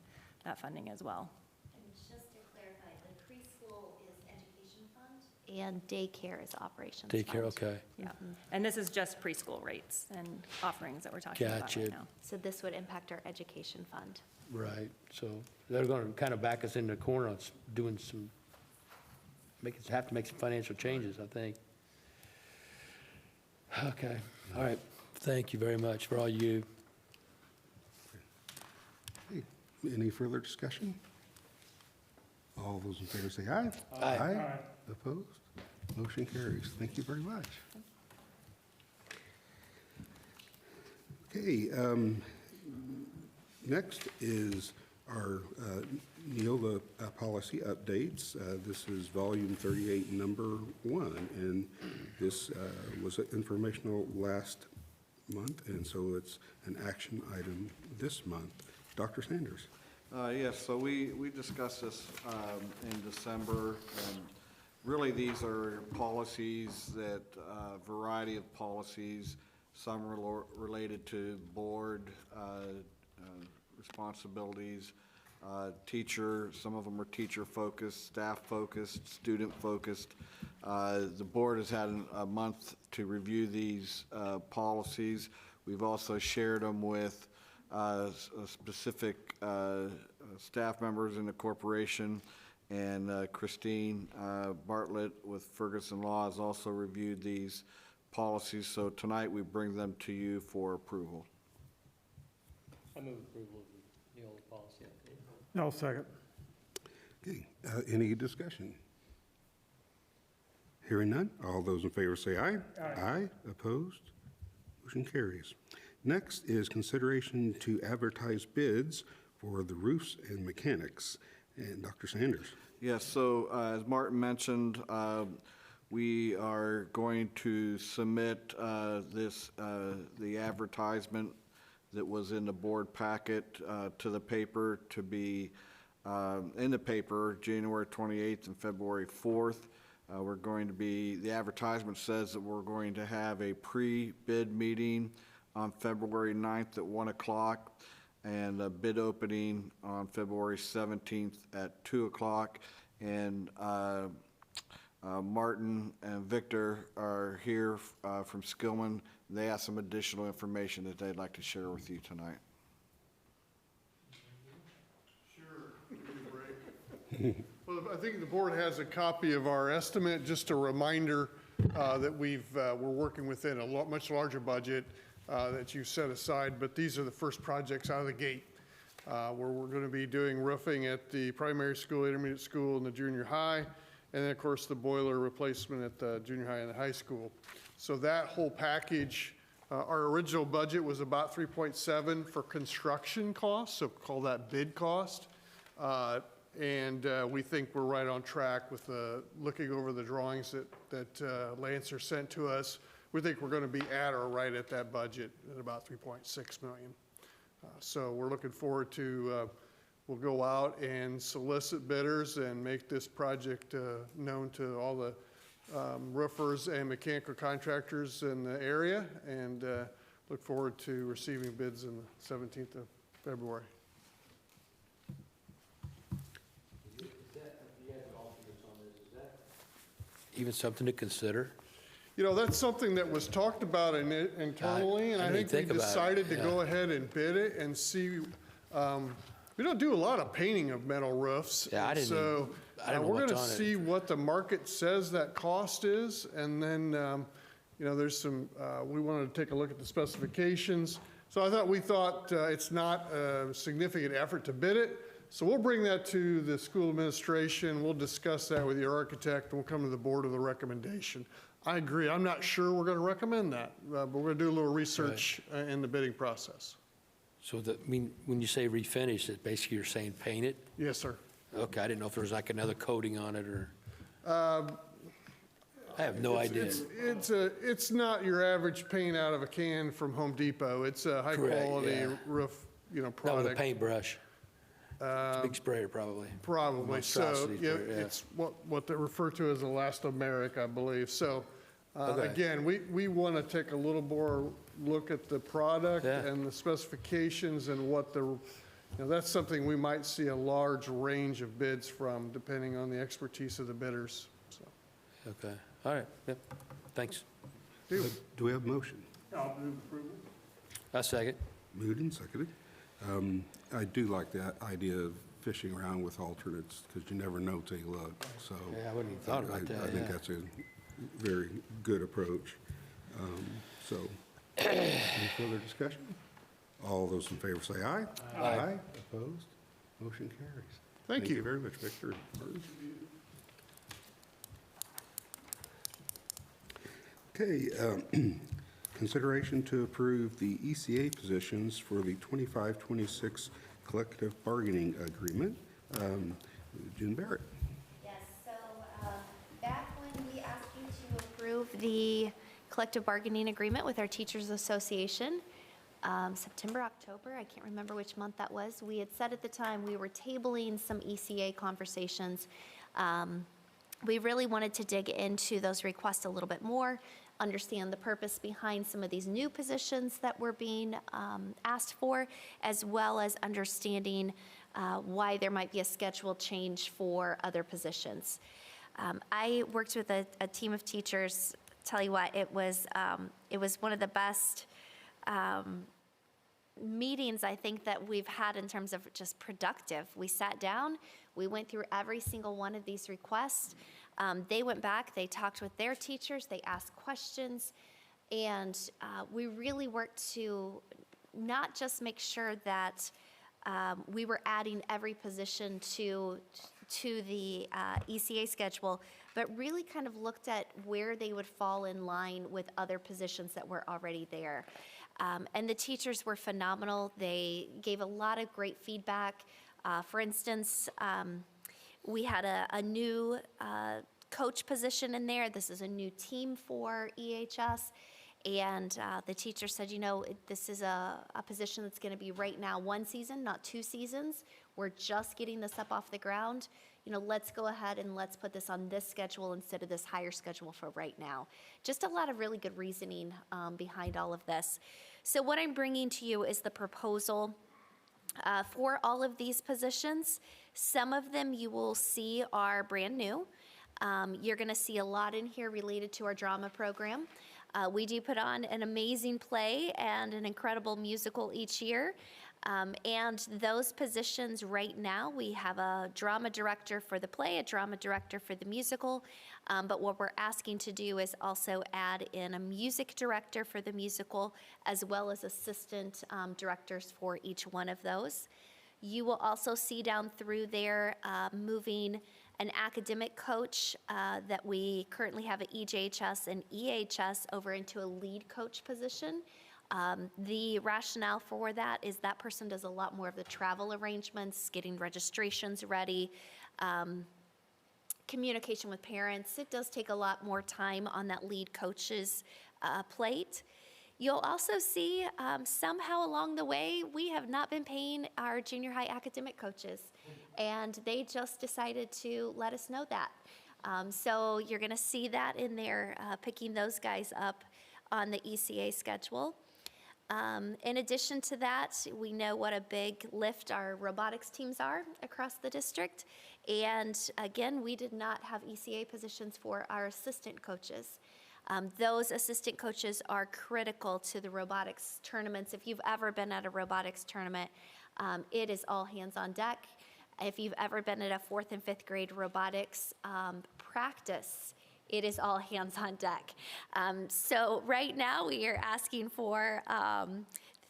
that funding as well. And just to clarify, the preschool is education fund and daycare is operations fund. Daycare, okay. Yeah. And this is just preschool rates and offerings that we're talking about Gotcha. right now. So this would impact our education fund. Right, so they're going to kind of back us in the corner on doing some, have to make some financial changes, I think. Okay, all right. Thank you very much for all you. Any further discussion? All those in favor say aye. Aye. Opposed? Motion carries. Thank you very much. Okay, next is our Neola policy updates. This is volume 38, number 1, and this was informational last month, and so it's an action item this month. Dr. Sanders. Yes, so we discussed this in December. Really, these are policies that, variety of policies, some related to board responsibilities, teacher, some of them are teacher-focused, staff-focused, student-focused. The board has had a month to review these policies. We've also shared them with specific staff members in the corporation, and Christine Bartlett with Ferguson Law has also reviewed these policies. So tonight we bring them to you for approval. I move approval of the Neola policy update. I'll second. Okay, any discussion? Hearing none, all those in favor say aye. Aye. Opposed? Motion carries. Next is consideration to advertise bids for the roofs and mechanics. And Dr. Sanders. Yes, so as Martin mentioned, we are going to submit the advertisement that was in the board packet to the paper to be in the paper January 28th and February 4th. The advertisement says that we're going to have a pre-bid meeting on February 9th at 1 o'clock and a bid opening on February 17th at 2 o'clock. And Martin and Victor are here from Skillman. They have some additional information that they'd like to share with you tonight. Well, I think the board has a copy of our estimate. Just a reminder, that we're working within a much larger budget that you set aside, but these are the first projects out of the gate. Where we're going to be doing roofing at the primary school, intermediate school, and the junior high, and then, of course, the boiler replacement at the junior high and the high school. So that whole package, our original budget was about 3.7 for construction costs, so call that bid cost. And we think we're right on track with looking over the drawings that Lancer sent to us. We think we're going to be at or right at that budget at about 3.6 million. So we're looking forward to, we'll go out and solicit bidders and make this project known to all the roofers and mechanical contractors in the area, and look forward to receiving bids on the 17th of February. Even something to consider? You know, that's something that was talked about internally, and I think we decided to go ahead and bid it and see. We don't do a lot of painting of metal roofs. Yeah, I didn't know we're going to what's on it. see what the market says that cost is, and then, you know, there's some, we wanted to take a look at the specifications. So we thought it's not a significant effort to bid it. So we'll bring that to the school administration. We'll discuss that with your architect, and we'll come to the board with a recommendation. I agree. I'm not sure we're going to recommend that, but we're going to do a little research in the bidding process. So when you say refinish, it basically you're saying paint it? Yes, sir. Okay, I didn't know if there was like another coating on it or. I have no idea. It's not your average paint out of a can from Home Depot. It's a high quality roof, you know, product. Not with a paintbrush. It's a big sprayer probably. Probably. So Monstrosity yeah, sprayer, yeah. it's what they refer to as elastomeric, I believe. So again, we want to take a little more look at the product and the specifications and what that's something we might see a large range of bids from, depending on the expertise of the bidders. So. Okay. All right. Yep. Thanks. Do we have a motion? I'll move approval. A second. Moved and seconded. I do like that idea of fishing around with alternates, because you never know till you look, so. Yeah, I wouldn't even thought about that. I think that's a very good approach. Any further discussion? All those in favor say aye. Aye. Opposed? Motion carries. Thank you. Very much, Victor. Okay, consideration to approve the ECA positions for the 25-26 collective bargaining agreement. June Barrett. Yes, so back when we asked you to approve the collective bargaining agreement with our Teachers Association, September, October, I can't remember which month that was, we had said at the time we were tabling some ECA conversations. We really wanted to dig into those requests a little bit more, understand the purpose behind some of these new positions that were being asked for, as well as understanding why there might be a schedule change for other positions. I worked with a team of teachers. Tell you what, it was one of the best meetings I think that we've had in terms of just productive. We sat down, we went through every single one of these requests. They went back, they talked with their teachers, they asked questions, and we really worked to not just make sure that we were adding every position to the ECA schedule, but really kind of looked at where they would fall in line with other positions that were already there. And the teachers were phenomenal. They gave a lot of great feedback. For instance, we had a new coach position in there. This is a new team for EHS. And the teacher said, you know, this is a position that's going to be right now 1 season, not 2 seasons. We're just getting this up off the ground. You know, let's go ahead and let's put this on this schedule instead of this higher schedule for right now. Just a lot of really good reasoning behind all of this. So what I'm bringing to you is the proposal for all of these positions. Some of them you will see are brand new. You're going to see a lot in here related to our drama program. We do put on an amazing play and an incredible musical each year. And those positions right now, we have a drama director for the play, a drama director for the musical. But what we're asking to do is also add in a music director for the musical, as well as assistant directors for each one of those. You will also see down through there moving an academic coach that we currently have at EJHS and EHS over into a lead coach position. The rationale for that is that person does a lot more of the travel arrangements, getting registrations ready, communication with parents. It does take a lot more time on that lead coach's plate. You'll also see somehow along the way, we have not been paying our junior high academic coaches, and they just decided to let us know that. So you're going to see that in there, picking those guys up on the ECA schedule. In addition to that, we know what a big lift our robotics teams are across the district. And again, we did not have ECA positions for our assistant coaches. Those assistant coaches are critical to the robotics tournaments. If you've ever been at a robotics tournament, it is all hands on deck. If you've ever been at a 4th and 5th grade robotics practice, it is all hands on deck. So right now we are asking for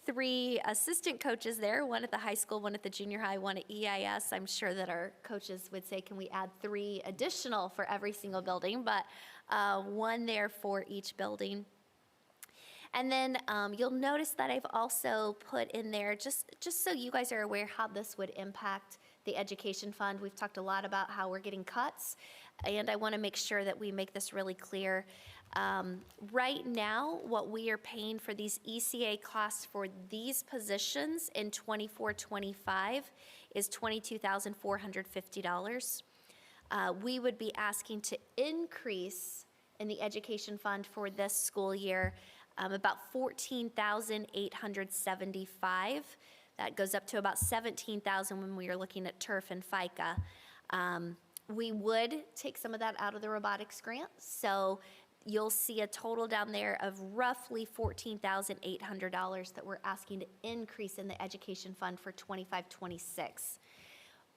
3 assistant coaches there, one at the high school, one at the junior high, one at EIS. I'm sure that our coaches would say, can we add 3 additional for every single building, but 1 there for each building. And then you'll notice that I've also put in there, just so you guys are aware how this would impact the education fund. We've talked a lot about how we're getting cuts, and I want to make sure that we make this really clear. Right now, what we are paying for these ECA costs for these positions in 24-25 is $22,450. We would be asking to increase in the education fund for this school year about $14,875. That goes up to about $17,000 when we are looking at turf and FICA. We would take some of that out of the robotics grant, so you'll see a total down there of roughly $14,800 that we're asking to increase in the education fund for 25-26.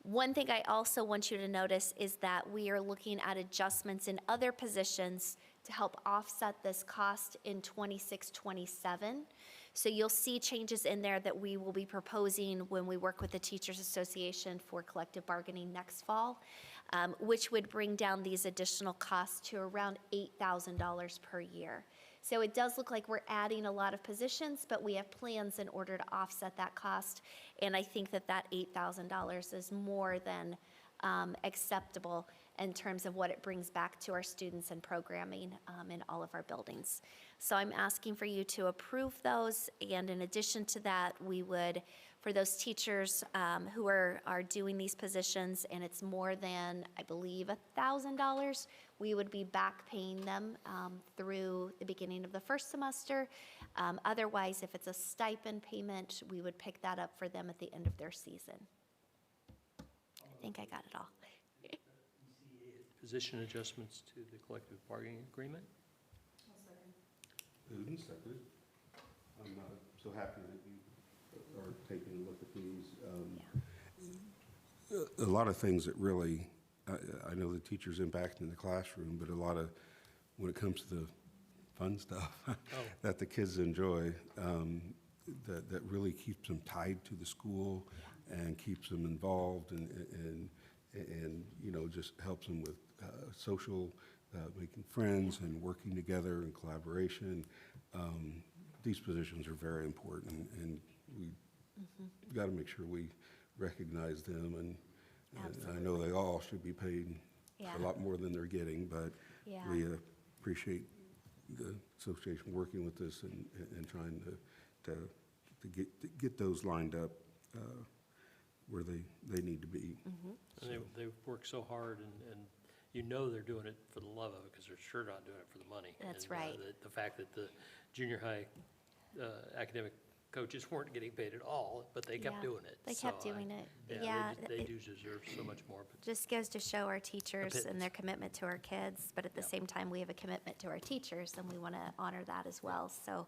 One thing I also want you to notice is that we are looking at adjustments in other positions to help offset this cost in 26-27. So you'll see changes in there that we will be proposing when we work with the Teachers Association for collective bargaining next fall, which would bring down these additional costs to around $8,000 per year. So it does look like we're adding a lot of positions, but we have plans in order to offset that cost. And I think that that $8,000 is more than acceptable in terms of what it brings back to our students and programming in all of our buildings. So I'm asking for you to approve those. And in addition to that, we would, for those teachers who are doing these positions, and it's more than, I believe, $1,000, we would be back paying them through the beginning of the first semester. Otherwise, if it's a stipend payment, we would pick that up for them at the end of their season. I think I got it all. Position adjustments to the collective bargaining agreement? Moved and seconded. I'm so happy that you are taking a look at these. A lot of things that really, I know the teachers impact in the classroom, but a lot of, when it comes to the fun stuff that the kids enjoy, that really keeps them tied to the school and keeps them involved and you know, just helps them with social, making friends and working together in collaboration. These positions are very important, and we got to make sure we recognize them. And I know they all should be paid a lot more than they're getting, but we appreciate the association working with us and trying to get those lined up where they need to be. And they work so hard, and you know they're doing it for the love of it, because they're sure not doing it for the money. That's And, right. The fact that the junior high academic coaches weren't getting paid at all, but they kept doing it. They kept doing it. They do deserve so much more. But Just goes to show our teachers and their commitment to our kids, but at the same time, we have a commitment to our teachers, and we want to honor that as well. So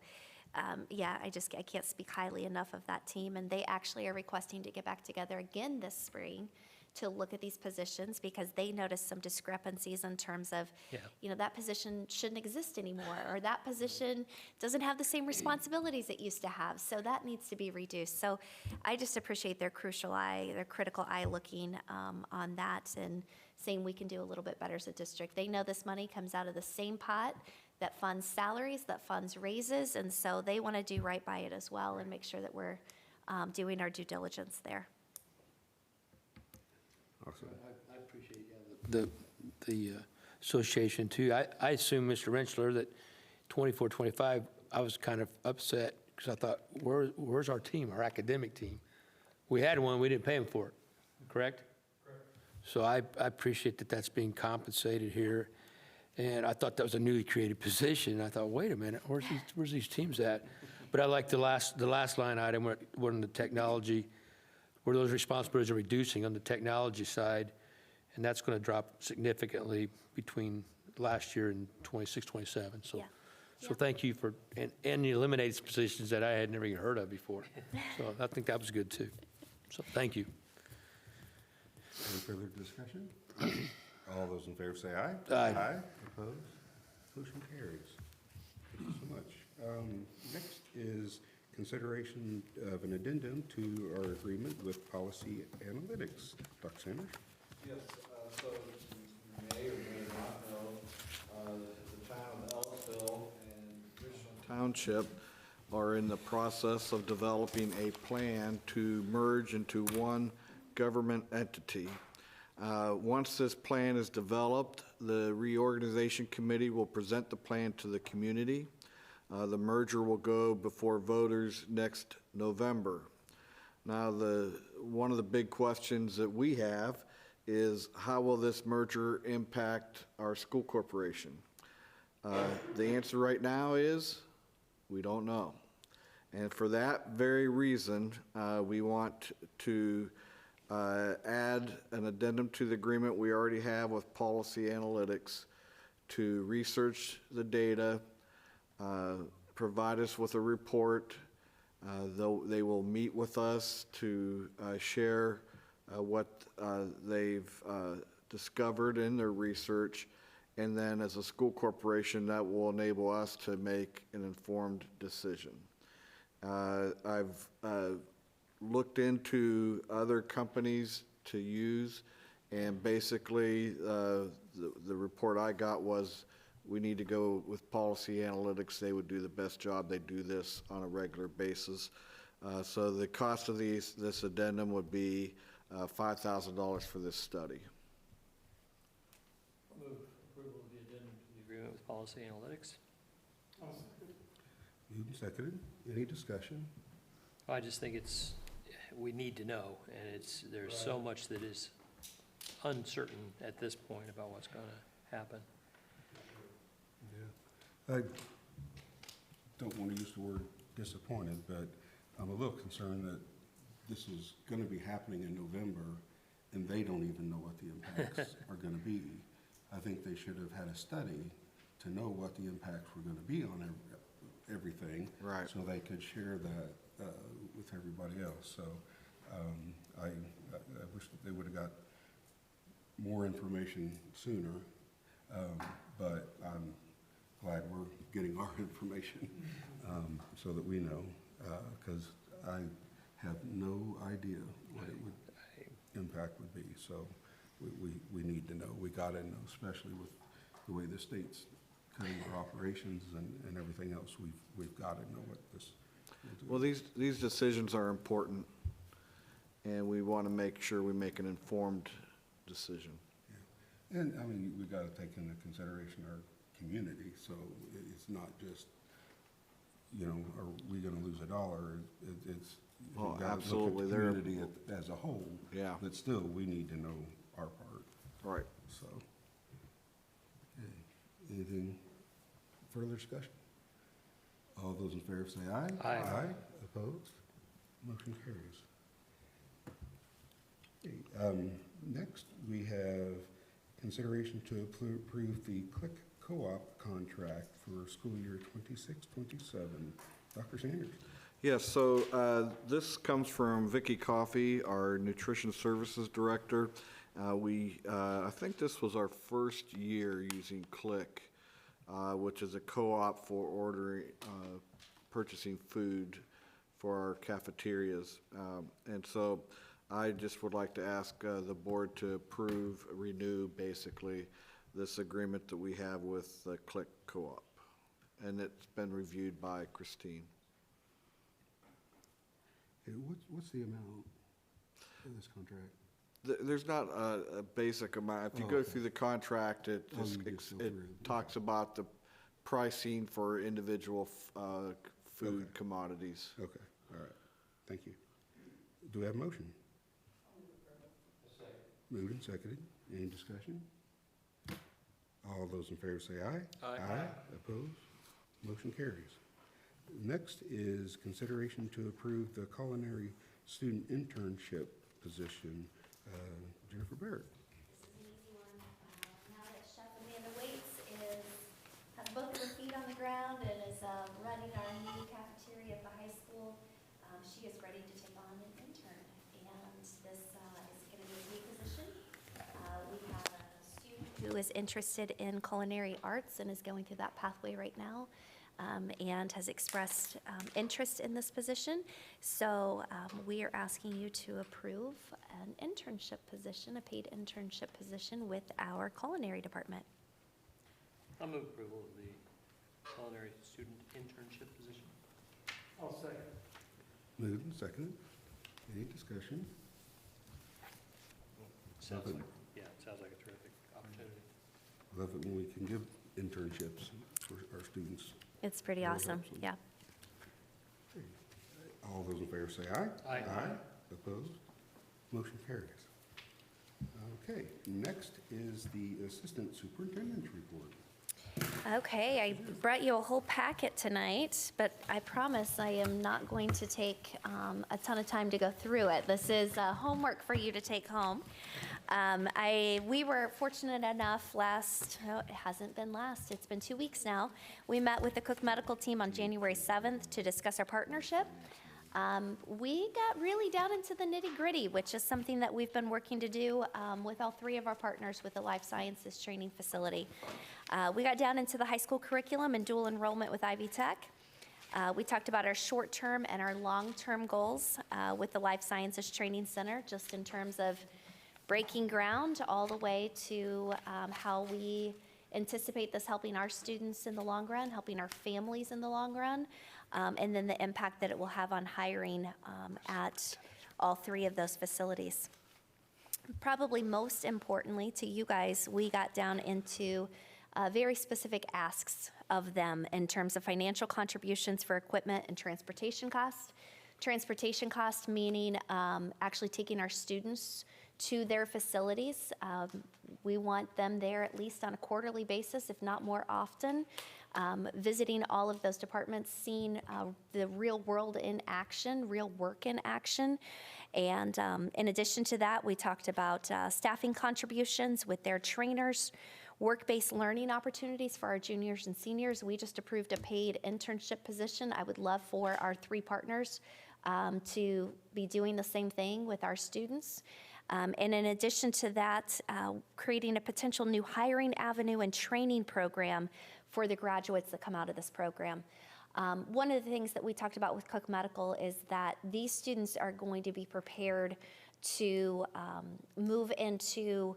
yeah, I can't speak highly enough of that team. And they actually are requesting to get back together again this spring to look at these positions because they noticed some discrepancies in terms of, Yeah. that position shouldn't exist anymore, or that position doesn't have the same responsibilities it used to have. So that needs to be reduced. So I just appreciate their critical eye looking on that and saying we can do a little bit better as a district. They know this money comes out of the same pot that funds salaries, that funds raises, and so they want to do right by it as well and make sure that we're doing our due diligence there. Awesome. I appreciate the association too. I assume, Mr. Rentschler, that 24, 25, I was kind of upset because I thought, where's our team, our academic team? We had one, we didn't pay them for it, correct? Correct. So I appreciate that that's being compensated here. And I thought that was a newly created position. I thought, wait a minute, where's these teams at? But I like the last line item, where in the technology, where those responsibilities are reducing on the technology side, and that's going to drop significantly between last year and 26, 27. So, Yeah. so thank you for, and you eliminated positions that I had never even heard of before. So I think that was good too. So thank you. Any further discussion? All those in favor say aye. Aye. Opposed? Motion carries. Thank you so much. Next is consideration of an addendum to our agreement with Policy Analytics. Dr. Sanders? Yes, so you may or may not know, the town of Ellisville and Richland Township are in the process of developing a plan to merge into one government entity. Once this plan is developed, the reorganization committee will present the plan to the community. The merger will go before voters next November. Now, one of the big questions that we have is how will this merger impact our school corporation? The answer right now is we don't know. And for that very reason, we want to add an addendum to the agreement we already have with Policy Analytics to research the data, provide us with a report. They will meet with us to share what they've discovered in their research, and then as a school corporation, that will enable us to make an informed decision. I've looked into other companies to use, and basically the report I got was we need to go with Policy Analytics. They would do the best job. They do this on a regular basis. So the cost of this addendum would be $5,000 for this study. Move approval of the addendum to the agreement with Policy Analytics. Moved and seconded. Any discussion? I just think we need to know, and there's so much that is uncertain at this point about what's going to happen. Yeah. I don't want to use the word disappointed, but I'm a little concerned that this is going to be happening in November, and they don't even know what the impacts are going to be. I think they should have had a study to know what the impacts were going to be on everything. Right. So they could share that with everybody else. So I wish that they would have got more information sooner, but I'm glad we're getting our information so that we know, because I have no idea what impact would be. So we need to know. We got to know, especially with the way the state's cutting our operations and everything else. We've got to know what this will do. Well, these decisions are important, and we want to make sure we make an informed decision. Yeah. And I mean, we got to take into consideration our community. So it's not just, are we going to lose $1? It's Well, we've got to absolutely. look at the community as a whole. Yeah. But still, we need to know our part. Right. So, okay. Anything further discussion? All those in favor say aye. Aye. Aye. Opposed? Motion carries. Okay, next, we have consideration to approve the Click Co-op contract for school year 26-27 Dr. Sanders. Yes, so this comes from Vicki Coffey, our Nutrition Services Director. I think this was our first year using Click, which is a co-op for ordering, purchasing food for our cafeterias. And so I just would like to ask the board to approve, renew, basically, this agreement that we have with the Click Co-op. And it's been reviewed by Christine. Okay, what's the amount of this contract? There's not a basic amount. If you go through the contract, it Oh, just, you just go it through it. talks about the pricing for individual food commodities. Okay, all right, thank you. Do we have a motion? Moved and seconded. Any discussion? All those in favor say aye. Aye. Opposed? Motion carries. Next is consideration to approve the culinary student internship position. Jennifer Barrett. This is an easy one. Now that Chef Amanda Waits has both of her feet on the ground and is running our new cafeteria at the high school, she is ready to take on an intern. And this is going to be a new position. We have a student who is interested in culinary arts and is going through that pathway right now. And has expressed interest in this position. So we are asking you to approve an internship position, a paid internship position with our culinary department. I'll move approval of the culinary student internship position. I'll second. Moved and seconded. Any discussion? Sounds Love it. like, yeah, it sounds like a terrific opportunity. Love it when we can give internships for our students. It's pretty Very awesome, awesome. yeah. All those in favor say aye. Aye. Opposed? Motion carries. Okay, next is the Assistant Superintendent's report. Okay, I brought you a whole packet tonight, but I promise I am not going to take a ton of time to go through it. This is homework for you to take home. We were fortunate enough it hasn't been last, it's been 2 weeks now. We met with the Cook Medical team on January 7th to discuss our partnership. We got really down into the nitty-gritty, which is something that we've been working to do with all 3 of our partners with the Life Sciences Training Facility. We got down into the high school curriculum and dual enrollment with Ivy Tech. We talked about our short-term and our long-term goals with the Life Sciences Training Center, just in terms of breaking ground all the way to how we anticipate this helping our students in the long run, helping our families in the long run, and then the impact that it will have on hiring at all 3 of those facilities. Probably most importantly to you guys, we got down into very specific asks of them in terms of financial contributions for equipment and transportation costs. Transportation costs meaning actually taking our students to their facilities. We want them there at least on a quarterly basis, if not more often, visiting all of those departments, seeing the real world in action, real work in action. And in addition to that, we talked about staffing contributions with their trainers, work-based learning opportunities for our juniors and seniors. We just approved a paid internship position. I would love for our 3 partners to be doing the same thing with our students. And in addition to that, creating a potential new hiring avenue and training program for the graduates that come out of this program. One of the things that we talked about with Cook Medical is that these students are going to be prepared to move into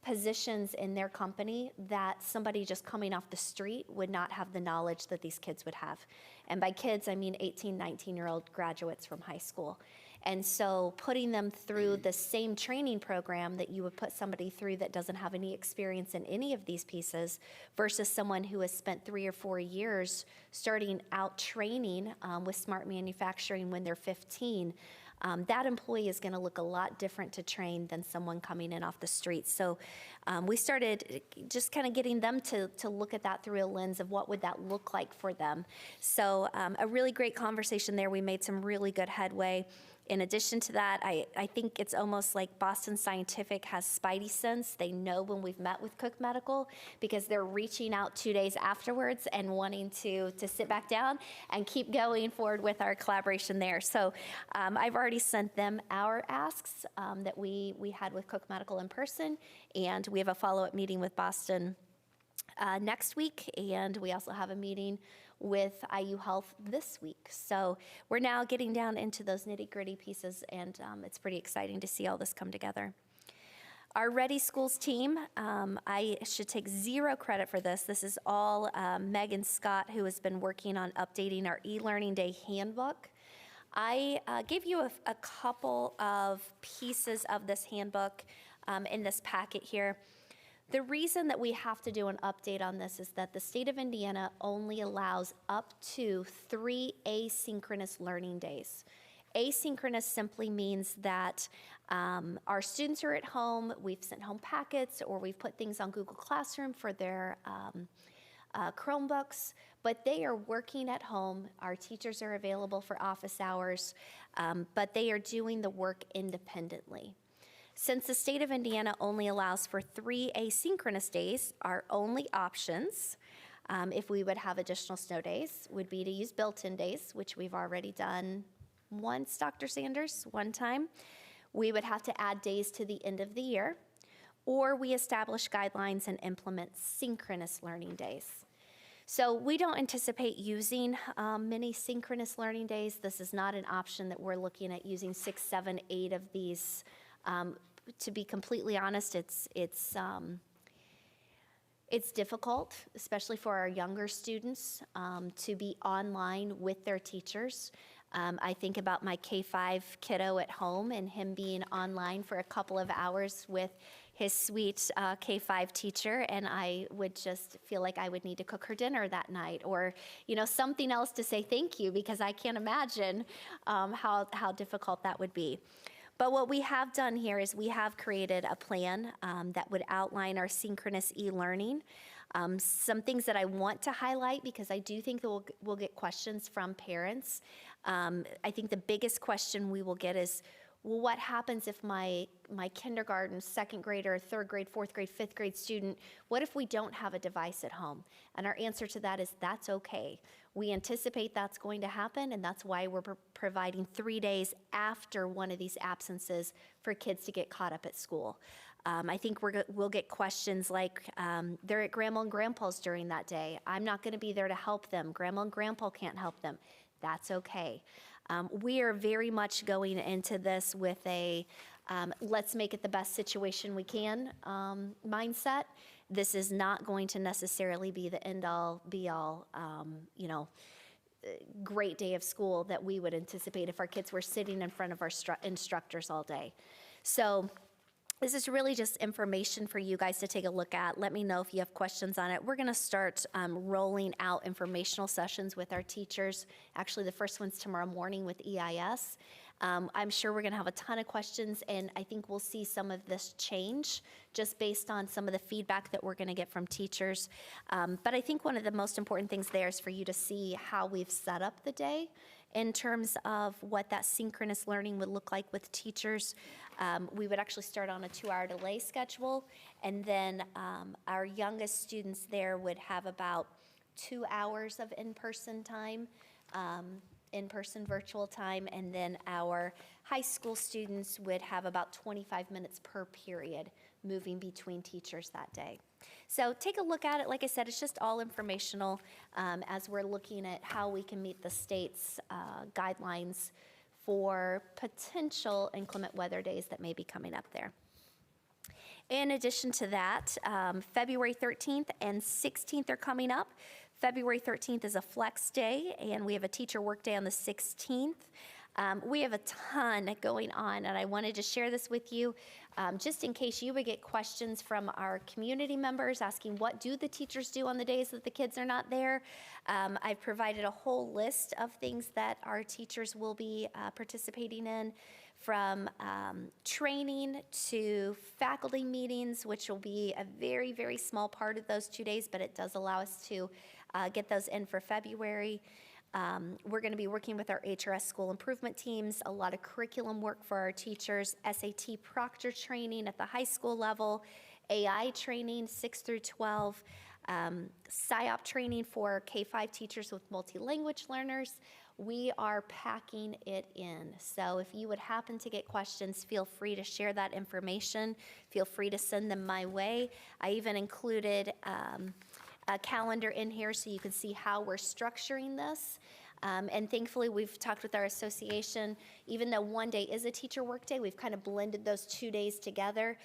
positions in their company that somebody just coming off the street would not have the knowledge that these kids would have. And by kids, I mean 18, 19-year-old graduates from high school. And so putting them through the same training program that you would put somebody through that doesn't have any experience in any of these pieces versus someone who has spent 3 or 4 years starting out training with smart manufacturing when they're 15, that employee is going to look a lot different to train than someone coming in off the street. So we started just kind of getting them to look at that through a lens of what would that look like for them. So a really great conversation there. We made some really good headway. In addition to that, I think it's almost like Boston Scientific has spidey sense. They know when we've met with Cook Medical because they're reaching out 2 days afterwards and wanting to sit back down and keep going forward with our collaboration there. So I've already sent them our asks that we had with Cook Medical in person, and we have a follow-up meeting with Boston next week, and we also have a meeting with IU Health this week. So we're now getting down into those nitty-gritty pieces, and it's pretty exciting to see all this come together. Our Ready Schools team, I should take zero credit for this. This is all Megan Scott, who has been working on updating our e-learning day handbook. I gave you a couple of pieces of this handbook in this packet here. The reason that we have to do an update on this is that the state of Indiana only allows up to 3 asynchronous learning days. Asynchronous simply means that our students are at home, we've sent home packets, or we've put things on Google Classroom for their Chromebooks, but they are working at home. Our teachers are available for office hours, but they are doing the work independently. Since the state of Indiana only allows for 3 asynchronous days, our only options, if we would have additional snow days, would be to use built-in days, which we've already done once, Dr. Sanders, one time. We would have to add days to the end of the year, or we establish guidelines and implement synchronous learning days. So we don't anticipate using many synchronous learning days. This is not an option that we're looking at using 6, 7, 8 of these. To be completely honest, it's difficult, especially for our younger students, to be online with their teachers. I think about my K-5 kiddo at home and him being online for a couple of hours with his sweet K-5 teacher, and I would just feel like I would need to cook her dinner that night, or something else to say thank you, because I can't imagine how difficult that would be. But what we have done here is we have created a plan that would outline our synchronous e-learning. Some things that I want to highlight, because I do think that we'll get questions from parents. I think the biggest question we will get is, well, what happens if my kindergarten, second grader, third grade, fourth grade, fifth grade student, what if we don't have a device at home? And our answer to that is that's okay. We anticipate that's going to happen, and that's why we're providing 3 days after one of these absences for kids to get caught up at school. I think we'll get questions like, they're at Grandma and Grandpa's during that day. I'm not going to be there to help them. Grandma and Grandpa can't help them. That's okay. We are very much going into this with a let's make it the best situation we can mindset. This is not going to necessarily be the end-all, be-all, great day of school that we would anticipate if our kids were sitting in front of our instructors all day. So this is really just information for you guys to take a look at. Let me know if you have questions on it. We're going to start rolling out informational sessions with our teachers. Actually, the first one's tomorrow morning with EIS. I'm sure we're going to have a ton of questions, and I think we'll see some of this change just based on some of the feedback that we're going to get from teachers. But I think one of the most important things there is for you to see how we've set up the day in terms of what that synchronous learning would look like with teachers. We would actually start on a 2-hour delay schedule, and then our youngest students there would have about 2 hours of in-person time, in-person virtual time, and then our high school students would have about 25 minutes per period moving between teachers that day. So take a look at it. Like I said, it's just all informational as we're looking at how we can meet the state's guidelines for potential inclement weather days that may be coming up there. In addition to that, February 13th and 16th are coming up. February 13th is a flex day, and we have a teacher work day on the 16th. We have a ton going on, and I wanted to share this with you just in case you would get questions from our community members asking what do the teachers do on the days that the kids are not there. I've provided a whole list of things that our teachers will be participating in, from training to faculty meetings, which will be a very, very small part of those 2 days, but it does allow us to get those in for February. We're going to be working with our HRS school improvement teams, a lot of curriculum work for our teachers, SAT proctor training at the high school level, AI training 6 through 12, PSYOP training for K-5 teachers with multi-language learners. We are packing it in. So if you would happen to get questions, feel free to share that information. Feel free to send them my way. I even included a calendar in here so you can see how we're structuring this. And thankfully, we've talked with our association. Even though one day is a teacher workday, we've kind of blended those 2 days together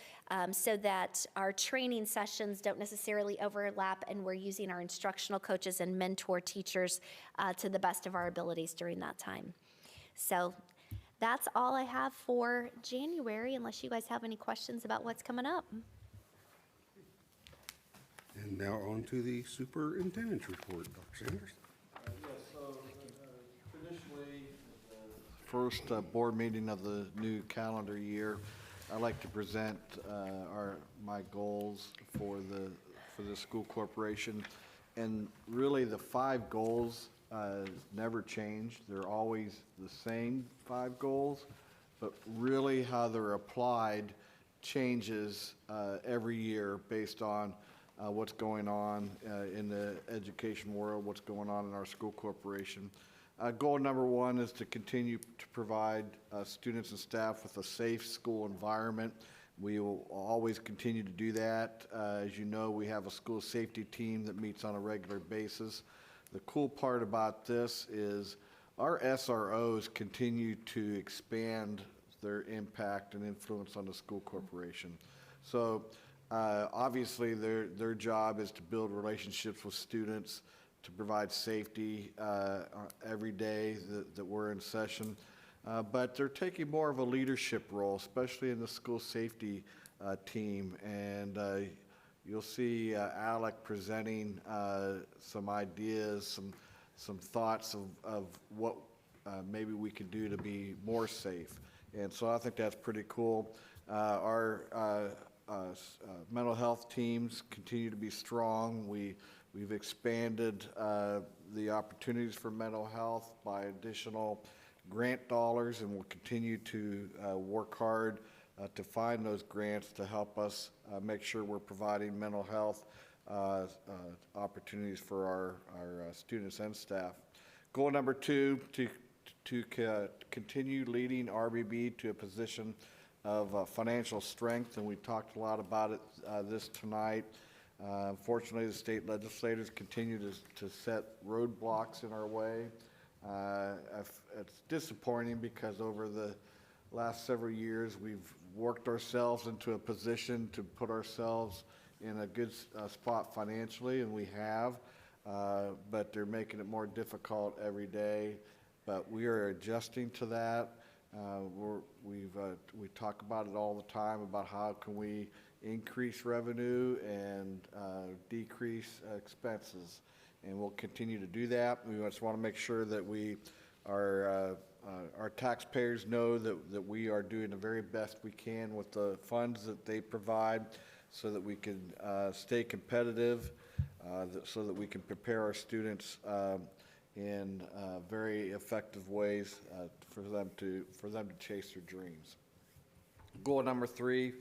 so that our training sessions don't necessarily overlap, and we're using our instructional coaches and mentor teachers to the best of our abilities during that time. So that's all I have for January, unless you guys have any questions about what's coming up. And now on to the superintendent's report, Dr. Sanders. Traditionally, the first board meeting of the new calendar year, I like to present my goals for the school corporation. And really, the 5 goals never change. They're always the same 5 goals, but really how they're applied changes every year based on what's going on in the education world, what's going on in our school corporation. Goal number 1 is to continue to provide students and staff with a safe school environment. We will always continue to do that. As you know, we have a school safety team that meets on a regular basis. The cool part about this is our SROs continue to expand their impact and influence on the school corporation. So obviously, their job is to build relationships with students, to provide safety every day that we're in session. But they're taking more of a leadership role, especially in the school safety team. And you'll see Alec presenting some ideas, some thoughts of what maybe we can do to be more safe. And so I think that's pretty cool. Our mental health teams continue to be strong. We've expanded the opportunities for mental health by additional grant dollars, and we'll continue to work hard to find those grants to help us make sure we're providing mental health opportunities for our students and staff. Goal number 2, to continue leading RBB to a position of financial strength, and we talked a lot about it this tonight. Unfortunately, the state legislators continue to set roadblocks in our way. It's disappointing because over the last several years, we've worked ourselves into a position to put ourselves in a good spot financially, and we have, but they're making it more difficult every day. But we are adjusting to that. We talk about it all the time about how can we increase revenue and decrease expenses, and we'll continue to do that. We just want to make sure that our taxpayers know that we are doing the very best we can with the funds that they provide, so that we can stay competitive, so that we can prepare our students in very effective ways for them to chase their dreams. Goal number 3,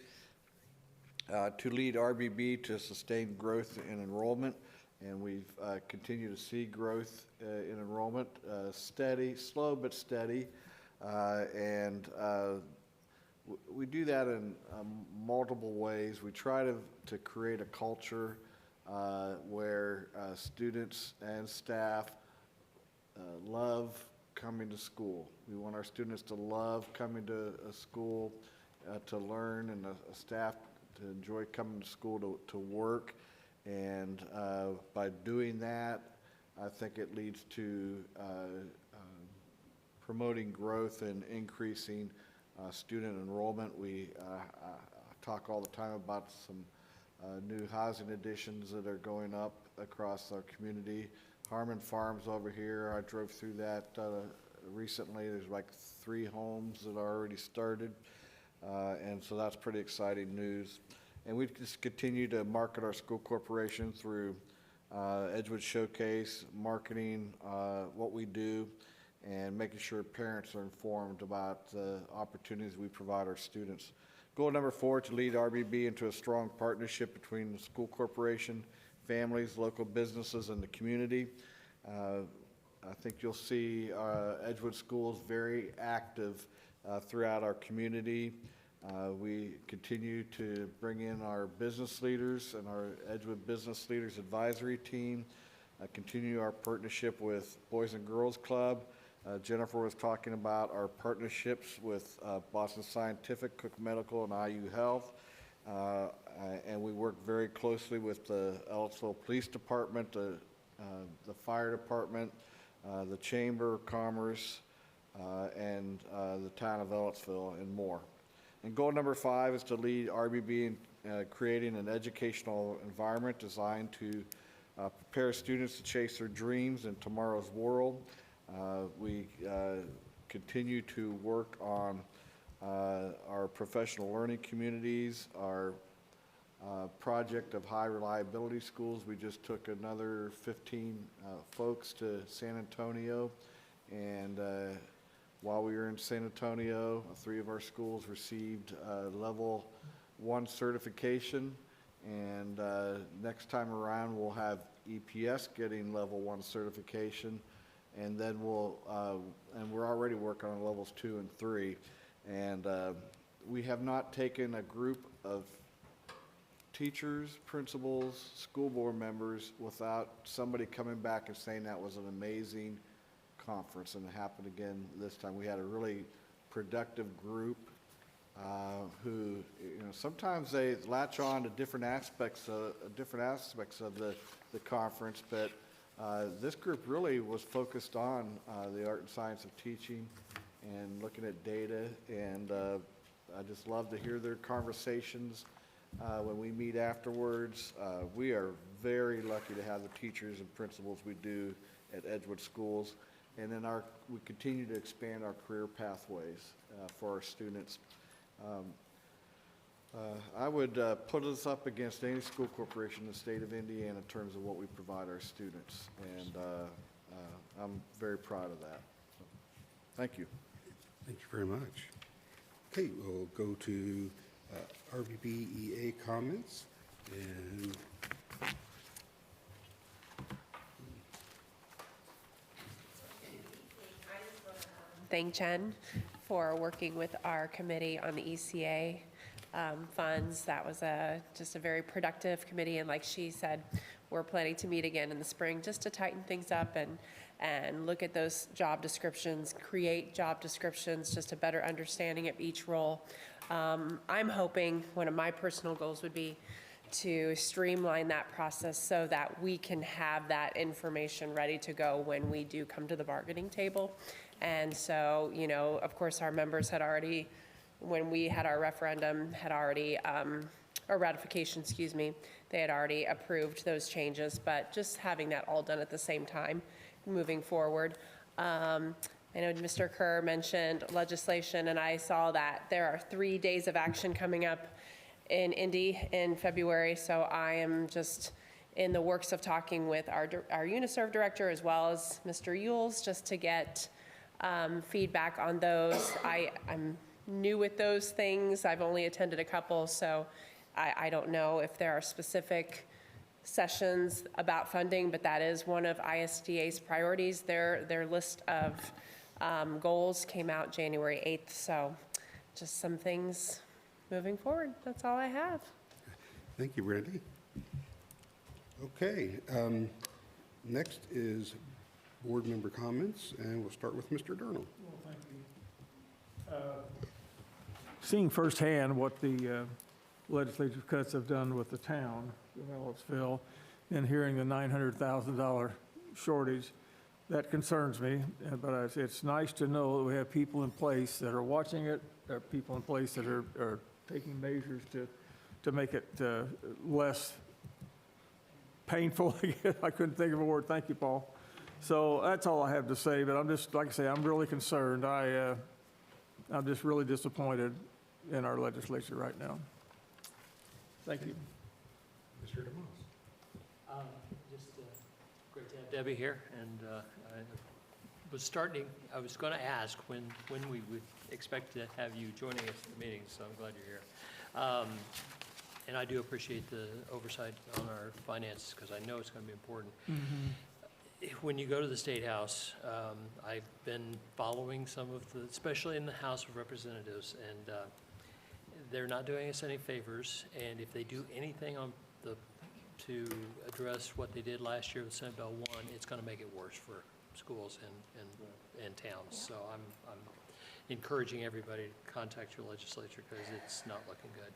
to lead RBB to sustained growth in enrollment, and we've continued to see growth in enrollment, steady, slow but steady, and we do that in multiple ways. We try to create a culture where students and staff love coming to school. We want our students to love coming to a school to learn, and a staff to enjoy coming to school to work. And by doing that, I think it leads to promoting growth and increasing student enrollment. We talk all the time about some new housing additions that are going up across our community. Harmon Farms over here, I drove through that recently. There's like 3 homes that are already started, and so that's pretty exciting news. And we just continue to market our school corporation through Edgewood Showcase, marketing what we do, and making sure parents are informed about the opportunities we provide our students. Goal number 4, to lead RBB into a strong partnership between the school corporation, families, local businesses, and the community. I think you'll see Edgewood Schools very active throughout our community. We continue to bring in our business leaders and our Edgewood Business Leaders Advisory Team, continue our partnership with Boys and Girls Club. Jennifer was talking about our partnerships with Boston Scientific, Cook Medical, and IU Health. And we work very closely with the Ellisville Police Department, the Fire Department, the Chamber of Commerce, and the town of Ellisville, and more. And goal number 5 is to lead RBB in creating an educational environment designed to prepare students to chase their dreams in tomorrow's world. We continue to work on our professional learning communities, our project of high reliability schools. We just took another 15 folks to San Antonio, and while we were in San Antonio, 3 of our schools received level 1 certification, and next time around we'll have EPS getting level 1 certification, and then and we're already working on levels 2 and 3, and we have not taken a group of teachers, principals, school board members without somebody coming back and saying that was an amazing conference, and it happened again this time. We had a really productive group who, sometimes they latch on to different aspects of the conference, but this group really was focused on the art and science of teaching and looking at data, and I just love to hear their conversations when we meet afterwards. We are very lucky to have the teachers and principals we do at Edgewood Schools, and then we continue to expand our career pathways for our students. I would put us up against any school corporation in the state of Indiana in terms of what we provide our students, and I'm very proud of that. So, thank you. Thank you very much. Okay, we'll go to RBBEA comments, and thank Jen for working with our committee on the ECA funds. That was just a very productive committee, and like she said, we're planning to meet again in the spring just to tighten things up and look at those job descriptions, create job descriptions, just a better understanding of each role. I'm hoping one of my personal goals would be to streamline that process so that we can have that information ready to go when we do come to the bargaining table. And so, of course, our members had already, when we had our referendum, had already, or ratification, excuse me, they had already approved those changes, but just having that all done at the same time, moving forward. I know Mr. Kerr mentioned legislation, and I saw that there are 3 days of action coming up in Indy in February, so I am just in the works of talking with our UNISERV director as well as Mr. Yules just to get feedback on those. I'm new with those things. I've only attended a couple, so I don't know if there are specific sessions about funding, but that is one of ISDA's priorities. Their list of goals came out January 8th, so just some things moving forward. That's all I have. thank you, Randy. Okay, next is board member comments, and we'll start with Mr. Durnall. Well, thank you. Seeing firsthand what the legislative cuts have done with the town of Ellisville, and hearing the $900,000 shortage, that concerns me. But it's nice to know that we have people in place that are watching it, there are people in place that are taking measures to make it less painful. I couldn't think of a word. Thank you, Paul. So that's all I have to say, but I'm just, like I say, I'm really concerned. I'm just really disappointed in our legislature right now. Thank you. Mr. DeMoss. Just great to have Debbie here, and I was going to ask when we would expect to have you joining us at the meeting, so I'm glad you're here. And I do appreciate the oversight on our finances, because I know it's going to be important. When you go to the State House, I've been following some of the, especially in the House of Representatives, and they're not doing us any favors, and if they do anything to address what they did last year with Senate Bill 1, it's going to make it worse for schools and towns. So I'm encouraging everybody to contact your legislature, because it's not looking good.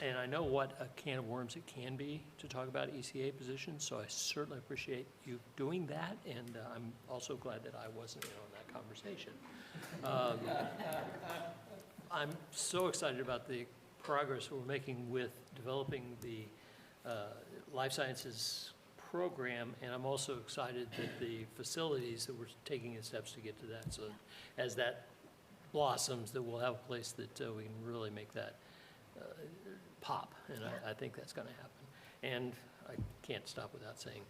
And I know what a can of worms it can be to talk about ECA positions, so I certainly appreciate you doing that, and I'm also glad that I wasn't in on that conversation. I'm so excited about the progress we're making with developing the life sciences program, and I'm also excited that the facilities that we're taking in steps to get to that. So as that blossoms, that we'll have a place that we can really make that pop, and I think that's going to happen. And I can't stop without saying,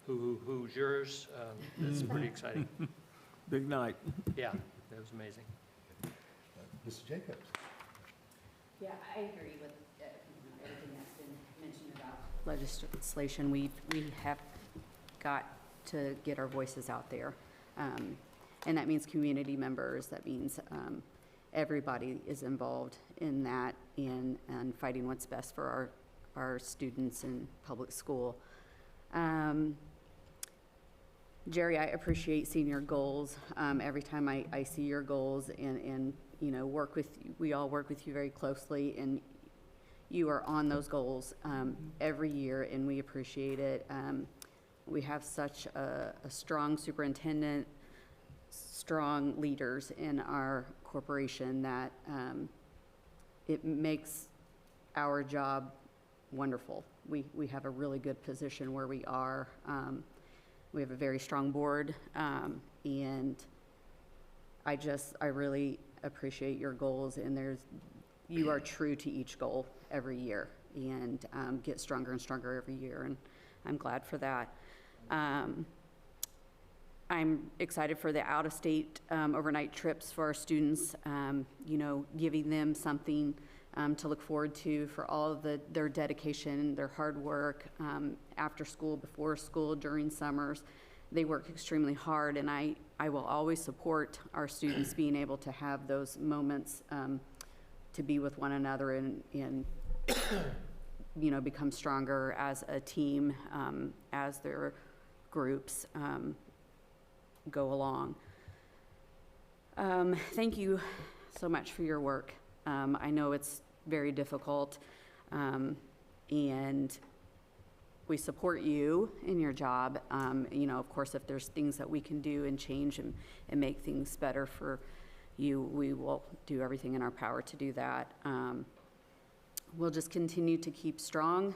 who's yours? That's pretty exciting. Big night. Yeah, that was amazing. Mrs. Jacobs? Yeah, I agree with everything that's been mentioned about legislation. We have got to get our voices out there. And that means community members, that means everybody is involved in that, and fighting what's best for our students in public school. Jerry, I appreciate seeing your goals. Every time I see your goals and you know, we all work with you very closely, and you are on those goals every year, and we appreciate it. We have such a strong superintendent, strong leaders in our corporation that it makes our job wonderful. We have a really good position where we are. We have a very strong board, and I really appreciate your goals, and you are true to each goal every year, and get stronger and stronger every year, and I'm glad for that. I'm excited for the out-of-state overnight trips for our students, you know, giving them something to look forward to for all of their dedication, their hard work, after school, before school, during summers. They work extremely hard, and I will always support our students being able to have those moments to be with one another and you know, become stronger as a team, as their groups go along. Thank you so much for your work. I know it's very difficult, and we support you in your job. You know, of course, if there's things that we can do and change and make things better for you, we will do everything in our power to do that. We'll just continue to keep strong.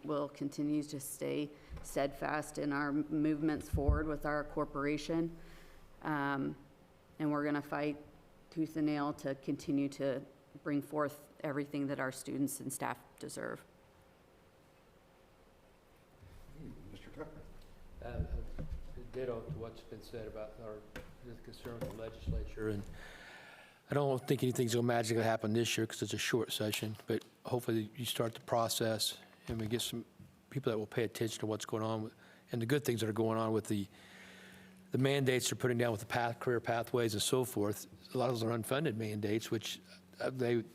We'll continue to stay steadfast in our movements forward with our corporation. And we're going to fight tooth and nail to continue to bring forth everything that our students and staff deserve. Mr. Tucker? Ditto to what's been said about the concern with the legislature, and I don't think anything's going to magically happen this year because it's a short session, but hopefully you start the process and we get some people that will pay attention to what's going on and the good things that are going on with the mandates they're putting down with the career pathways and so forth. A lot of those are unfunded mandates, which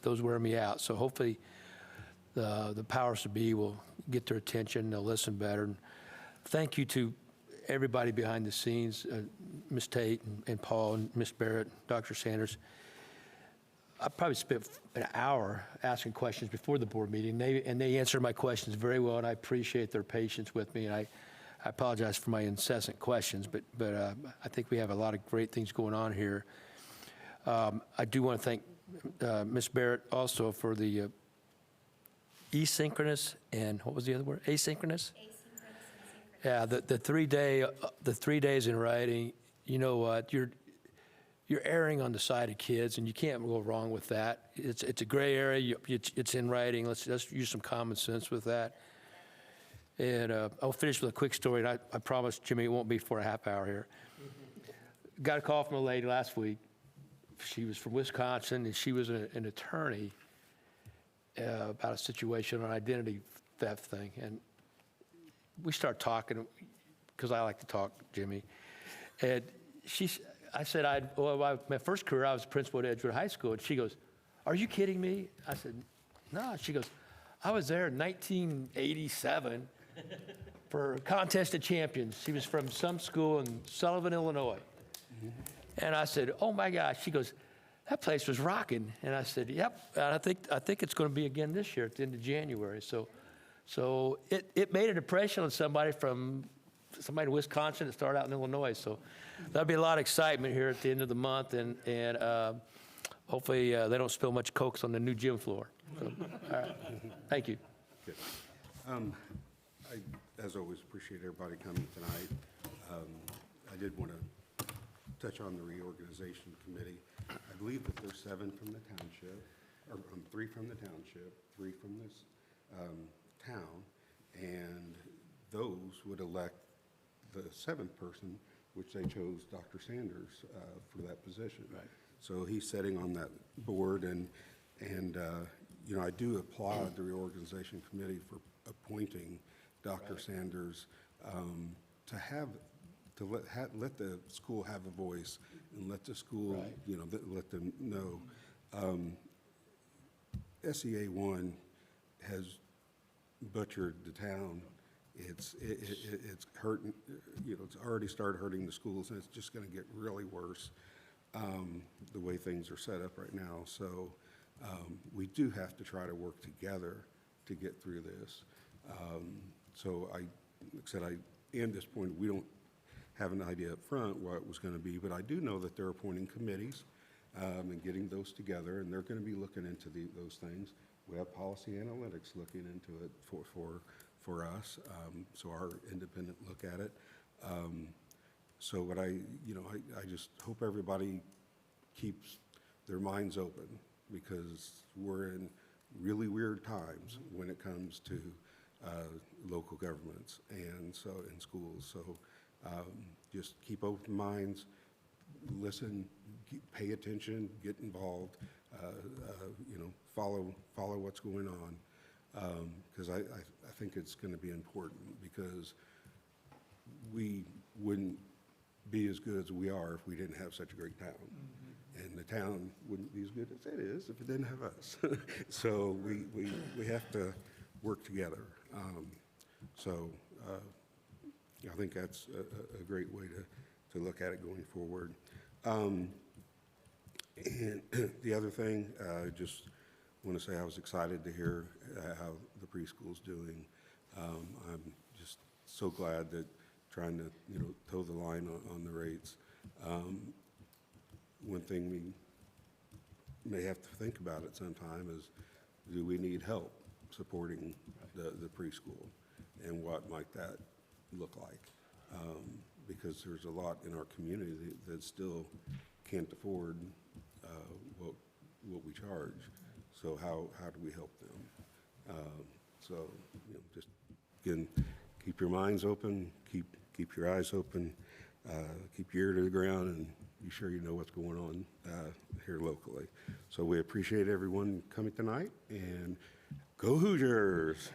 those wear me out. So hopefully the powers to be will get their attention, they'll listen better. And thank you to everybody behind the scenes, Ms. Tate and Paul and Ms. Barrett, Dr. Sanders. I probably spent an hour asking questions before the board meeting, and they answered my questions very well, and I appreciate their patience with me, and I apologize for my incessant questions, but I think we have a lot of great things going on here. I do want to thank Ms. Barrett also for the asynchronous and what was the other word? Asynchronous? Yeah, the 3 days in writing. You know what? you're erring on the side of kids, and you can't go wrong with that. It's a gray area. It's in writing. Let's use some common sense with that. And I'll finish with a quick story, and I promise, Jimmy, it won't be for a half hour here. Got a call from a lady last week. She was from Wisconsin, and she was an attorney about a situation on identity theft thing. And we start talking, because I like to talk, Jimmy. And I said, my first career, I was principal at Edgewood High School. And she goes, "Are you kidding me?" I said, "No." She goes, "I was there in 1987 for Contest of Champions." She was from some school in Sullivan, Illinois. And I said, "Oh my gosh." She goes, "That place was rocking." And I said, "Yep." And I think it's going to be again this year at the end of January. So it made an impression on somebody in Wisconsin that started out in Illinois. So there'll be a lot of excitement here at the end of the month, and hopefully they don't spill much Cokes on the new gym floor. So, all right. Thank you. Good. I, as always, appreciate everybody coming tonight. I did want to touch on the reorganization committee. I believe that there's 7 from the township, or 3 from the township, 3 from this town, and those would elect the 7th person, which they chose Dr. Sanders for that position. Right. So he's sitting on that board, and you know, I do applaud the reorganization committee for appointing Dr. Sanders to let the school have a voice and let the school, you know, let them know. SEA 1 has butchered the town. It's hurting, you know, it's already started hurting the schools, and it's just going to get really worse the way things are set up right now. So we do have to try to work together to get through this. So like I said, in this point, we don't have an idea up front what it was going to be, but I do know that they're appointing committees and getting those together, and they're going to be looking into those things. We have policy analytics looking into it for us, so our independent look at it. So what I just hope everybody keeps their minds open, because we're in really weird times when it comes to local governments and so in schools. So just keep open minds, listen, pay attention, get involved, you know, follow what's going on, because I think it's going to be important, because we wouldn't be as good as we are if we didn't have such a great town. And the town wouldn't be as good as it is if it didn't have us. So we have to work together. I think that's a great way to look at it going forward. And the other thing, I just want to say I was excited to hear how the preschool's doing. I'm just so glad that trying to, you know, toe the line on the rates. One thing we may have to think about at some time is, do we need help supporting the preschool, and what might that look like? Because there's a lot in our community that still can't afford what we charge. So how do we help them? So, you know, just again, keep your minds open, keep your eyes open, keep your ear to the ground, and be sure you know what's going on here locally. So we appreciate everyone coming tonight, and go Hoosiers!